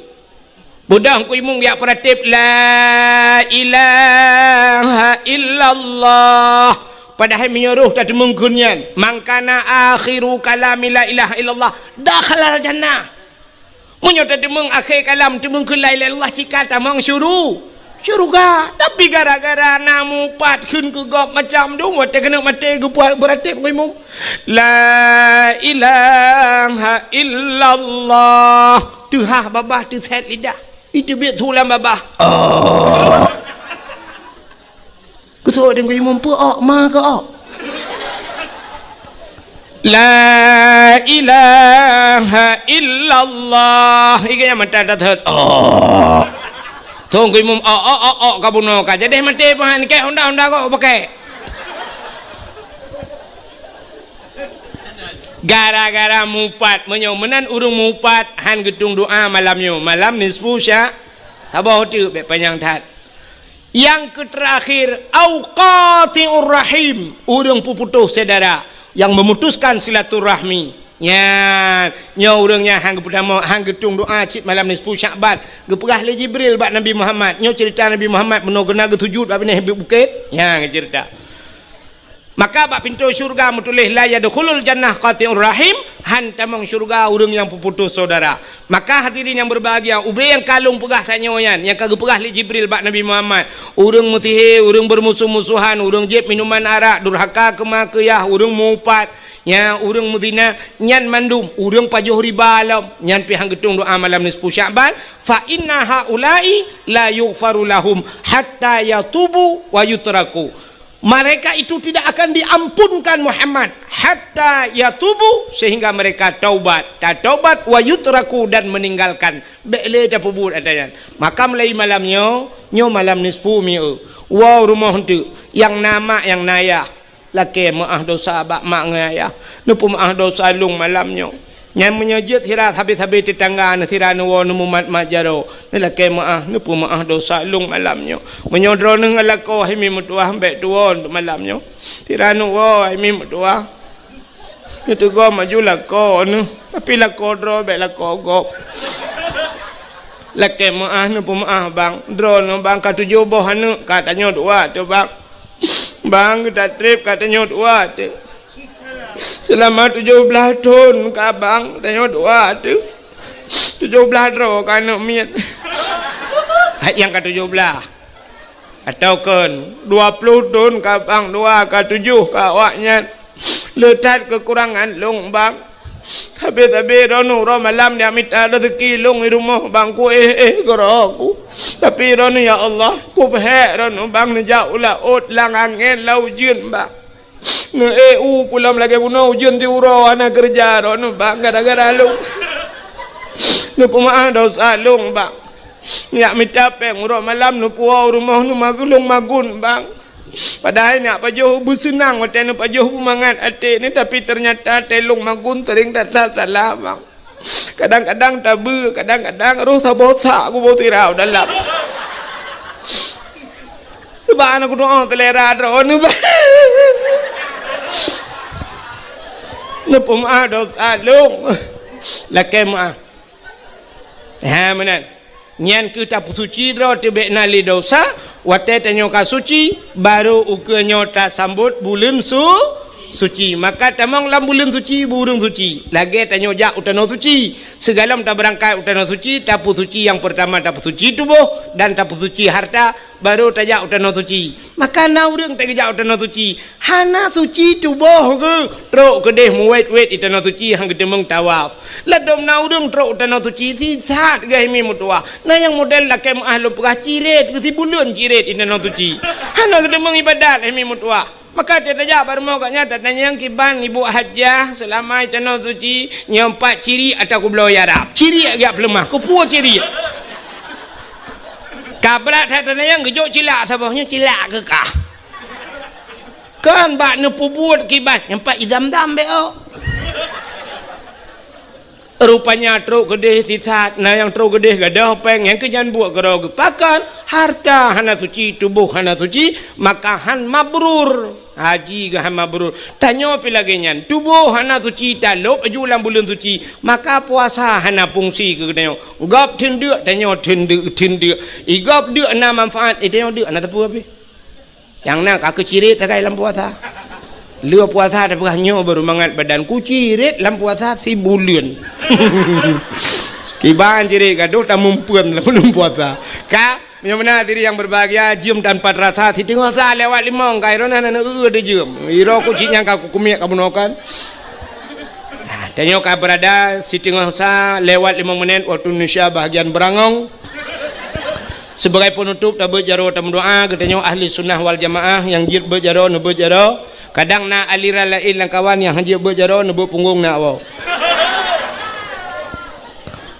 budak ku imung biak peratip la ilaha illallah padahal menyuruh tadi mengkunyan mangkana akhiru kalami la ilaha illallah dakhalal jannah munyo tadi meng akhir kalam tu mengkun la ilaha illallah cika tamang syurga tapi gara-gara namu pat kun ke gop macam dong wate kena mate gepual beratip ku imung la ilaha illallah tu ha babah tu set lidah itu biar tulam babah kutu dengan imum pu ma ke la ilaha illallah iganya mata dathat tunggu imum kabuno ka jadi mati pahan ke honda kok pakai gara-gara mupat menyomenan urung mupat han gedung doa malam nisfu sya sabah tu be panjang tat yang terakhir auqatiur rahim urung puputuh saudara yang memutuskan silaturahmi nya urangnya hang pertama hang getung doa cit malam nisfu Syaban geperah le Jibril bak Nabi Muhammad nya cerita Nabi Muhammad meno gena getujud bak ni bukit nya cerita maka bak pintu syurga mutulis la yadkhulul jannah qati'ur rahim hantamong syurga urang yang puputus saudara. Maka hadirin yang berbahagia ubay yang kalung pegah tanyoyan yang kageu pegah li Jibril bak Nabi Muhammad urang mutihe urang bermusuh-musuhan urang jeb minuman arak durhaka kemakiyah urang mupat nya urang mudina nyan mandum urang pajuh riba alam nyan pihang getung doa malam nisfu Syaban fa inna haula'i la yughfaru lahum hatta yatubu wa yutraku. Mereka itu tidak akan diampunkan Muhammad hatta yatubu sehingga mereka taubat wa yutraku dan meninggalkan bele ta pubut adayan. Maka mulai malamnya nyo malam nisfu mi wow rumah tu yang nama yang naya laki maah dosa bak mak ngaya nu maah dosa lung malamnya nyan menyejut hirat habis-habis tetangga na tirana wo nu mat majaro ni laki maah nu maah dosa lung malamnya menyodro nang lako himi mutuah mbek tuon malamnya tirana wo himi mutuah itu go maju lako nu tapi lako dro bek lako gop laki maah nu maah bang dro nu bang ka tujuh boh anu katanya dua tu bang kita trip katanya dua tu selama 17 tahun ka bang katanya dua tu 17 ro kana miat yang ke 17 atau kan 20 tahun ka bang dua ka 7 ka awaknya letat kekurangan long bang tapi rono ro malam dia minta rezeki long di rumah bang ku goroku tapi rono ya Allah ku phe rono bang ne jauh la ot lang angin lau jun bang ne pulam lagi puno jun ti uro ana kerja rono bang gara-gara lu ne pemaah dosa long bang ya minta peng ro malam nu puau rumah nu magulung magun bang padahal ni apa jauh bersenang waktu ni apa jauh mangat hati ni tapi ternyata telung magun tering datang salah bang kadang-kadang tabu kadang-kadang roh sabosa aku bau tirau dalam sebab aku doa telera drone bang ni pemaah dosa long laki maaf menan nyan kita suci dro tibek nali dosa wate tanyo ka suci baru ukenyo ta sambut bulan suci maka tamang lam bulan suci burung suci lagi tanyo jak utano suci segalam ta berangkat utano suci tapu suci yang pertama tapu suci tubuh dan tapu suci harta baru tajak utano suci maka na urang tak jak utano suci hana suci tubuh ke trok kedeh muwet-wet itano suci hang gedemeng tawaf ladom na urang trok utano suci sisat gai mi mutua na yang model laki ahlu pegah ciret ke si bulan ciret itano suci hana gedemeng ibadat mi mutua maka dia tajak baru mau katnya tanya yang kiban ibu hajah selama itano suci nyampak ciri atau ku belau yarab ciri agak pelemah ku puas ciri kabrat hatana yang gejok cilak sabahnya cilak ke kah kan bak nepu buat kiban nyampak idam-dam beo rupanya truk gedeh sisat nah yang truk gedeh gadah peng yang kenyan buat gerau gepakan harta hana suci tubuh hana suci maka han mabrur haji gahan mabrur tanyo pilagenyan tubuh hana suci talop ajulan bulan suci maka puasa hana fungsi ke tanyo gap tendek tanyo tendek igap dek na manfaat tanyo dek na tepu api yang nak aku cirit takai lam puasa lua puasa dah nyo baru mangat badan ku cirit lam puasa si bulan kiban cirit gaduh tak mumpuan belum puasa ka mana diri yang berbahagia jam tanpa rasa si tengok sah lewat limong kai rona na de jam iro ku cinyang ka ku kumiak ka bunokan tengok ka berada si tengok sah lewat 5 menit waktu Indonesia bahagian berangong sebagai penutup ta berjaro ta doa katanya ahli sunnah wal jamaah yang jid berjaro nu berjaro kadang na aliran lain lang kawan yang jid berjaro nu punggung na awak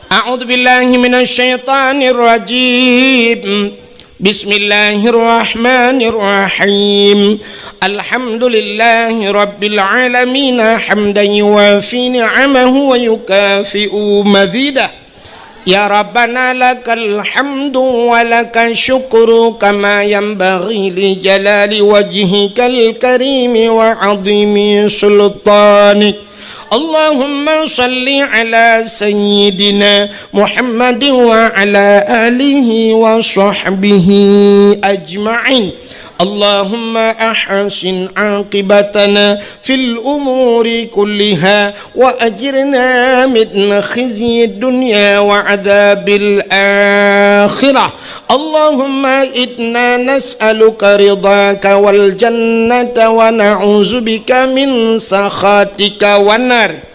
A'udzu billahi minasy syaithanir rajim. Bismillahirrahmanirrahim. Alhamdulillahi rabbil alamin hamdan yuwafi ni'amahu wa yukafi'u mazidah. Ya Rabbana lakal hamdu wa lakal syukru kama yanbaghi li jalali wajhikal karim wa 'azimi sultanik. Allahumma salli ala sayyidina Muhammadin wa ala alihi wa sahbihi ajma'in. Allahumma ahsin aqibatana fil umuri kulliha wa ajirna min khizyi dunya wa adzabil akhirah. Allahumma inna nas'aluka ridhaka wal jannata wa na'udzubika min sakhatika wan nar.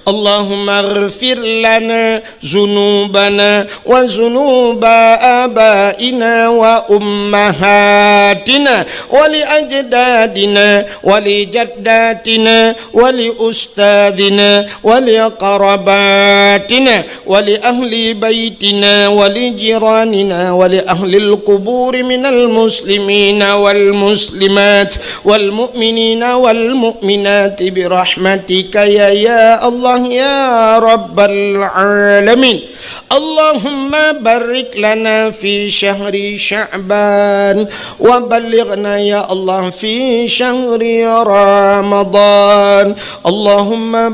Allahumma ighfir lana zunubana wa zunuba abaina wa ummahatina wa li ajdadina wa li jaddatina wa li ustadina wa li qarabatina wa li ahli baitina wa li jiranina wa li ahli al-qubur minal muslimina wal muslimat wal mu'minina wal mu'minat bi rahmatika ya Allah ya Rabbal Alamin. Allahumma barik lana fi syahri Sya'ban wa ballighna ya Allah fi syahri Ramadan. Allahumma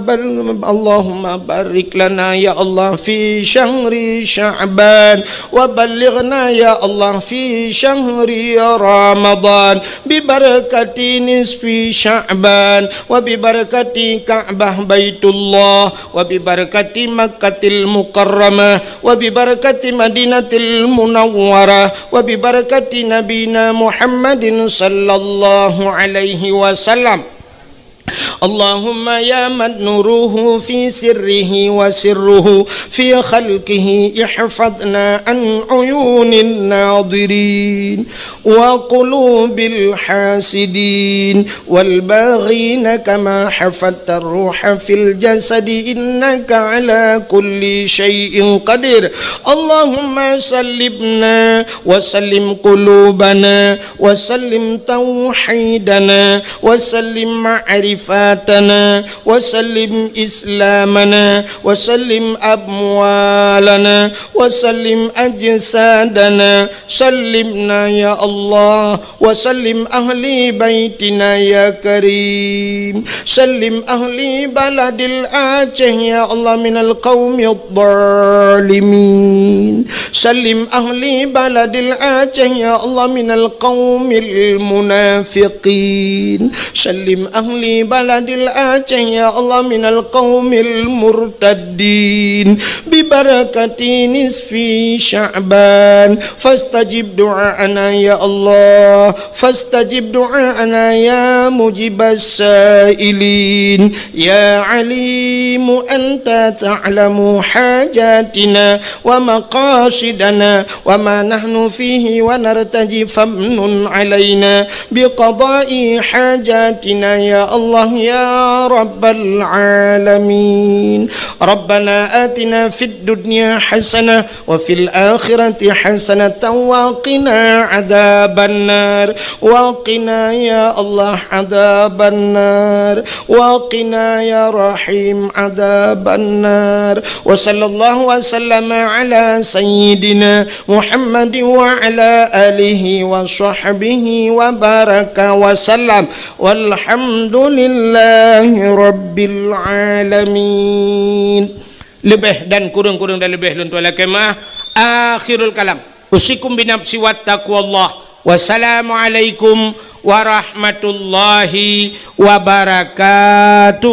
barik lana ya Allah fi syahri Sya'ban wa ballighna ya Allah fi syahri Ramadan bi barakati nisfi Sya'ban wa bi barakati Ka'bah Baitullah wa bi barakati Makkatil Mukarramah wa bi barakati Madinatil Munawwarah wa bi barakati nabina Muhammadin sallallahu alaihi wasallam. Allahumma ya man nuruhu fi sirrihi wa sirruhu fi khalqihi ihfadna an uyunin nadirin wa qulubil hasidin wal baghina kama hafadta ruha fil jasadi innaka ala kulli syai'in qadir. Allahumma sallimna wa sallim qulubana wa sallim tauhidana wa sallim ma'rifatana wa sallim islamana wa sallim amwalana wa sallim ajsadana. Sallimna ya Allah wa sallim ahli baitina ya karim. Sallim ahli baladil Aceh ya Allah minal qawmi adh-dhalimin. Sallim ahli baladil Aceh ya Allah minal qawmil munafiqin. Sallim ahli baladil Aceh ya Allah minal qawmil murtaddin. Bibarakati nisfi Sya'ban fastajib du'ana ya Allah, fastajib du'ana ya mujibas sailin. Ya alimu anta ta'lamu hajatina wa maqasidana wa ma nahnu fihi wa nartaji famnun alaina biqada'i hajatina ya Allah ya Rabbal Alamin. Rabbana atina fid dunya hasanah wa fil akhirati hasanatan wa qina adzaban nar wa qina ya Allah adzaban nar wa qina ya Rahim adzaban nar. Wa sallallahu wa sallama ala sayyidina Muhammad wa ala alihi wa sahbihi wa baraka wa sallam walhamdulillahi rabbil alamin. Lebih dan kurang-kurang dan lebih luntur kemah. Akhirul kalam usikum binafsi wattaqwallah. Wassalamualaikum warahmatullahi wabarakatuh.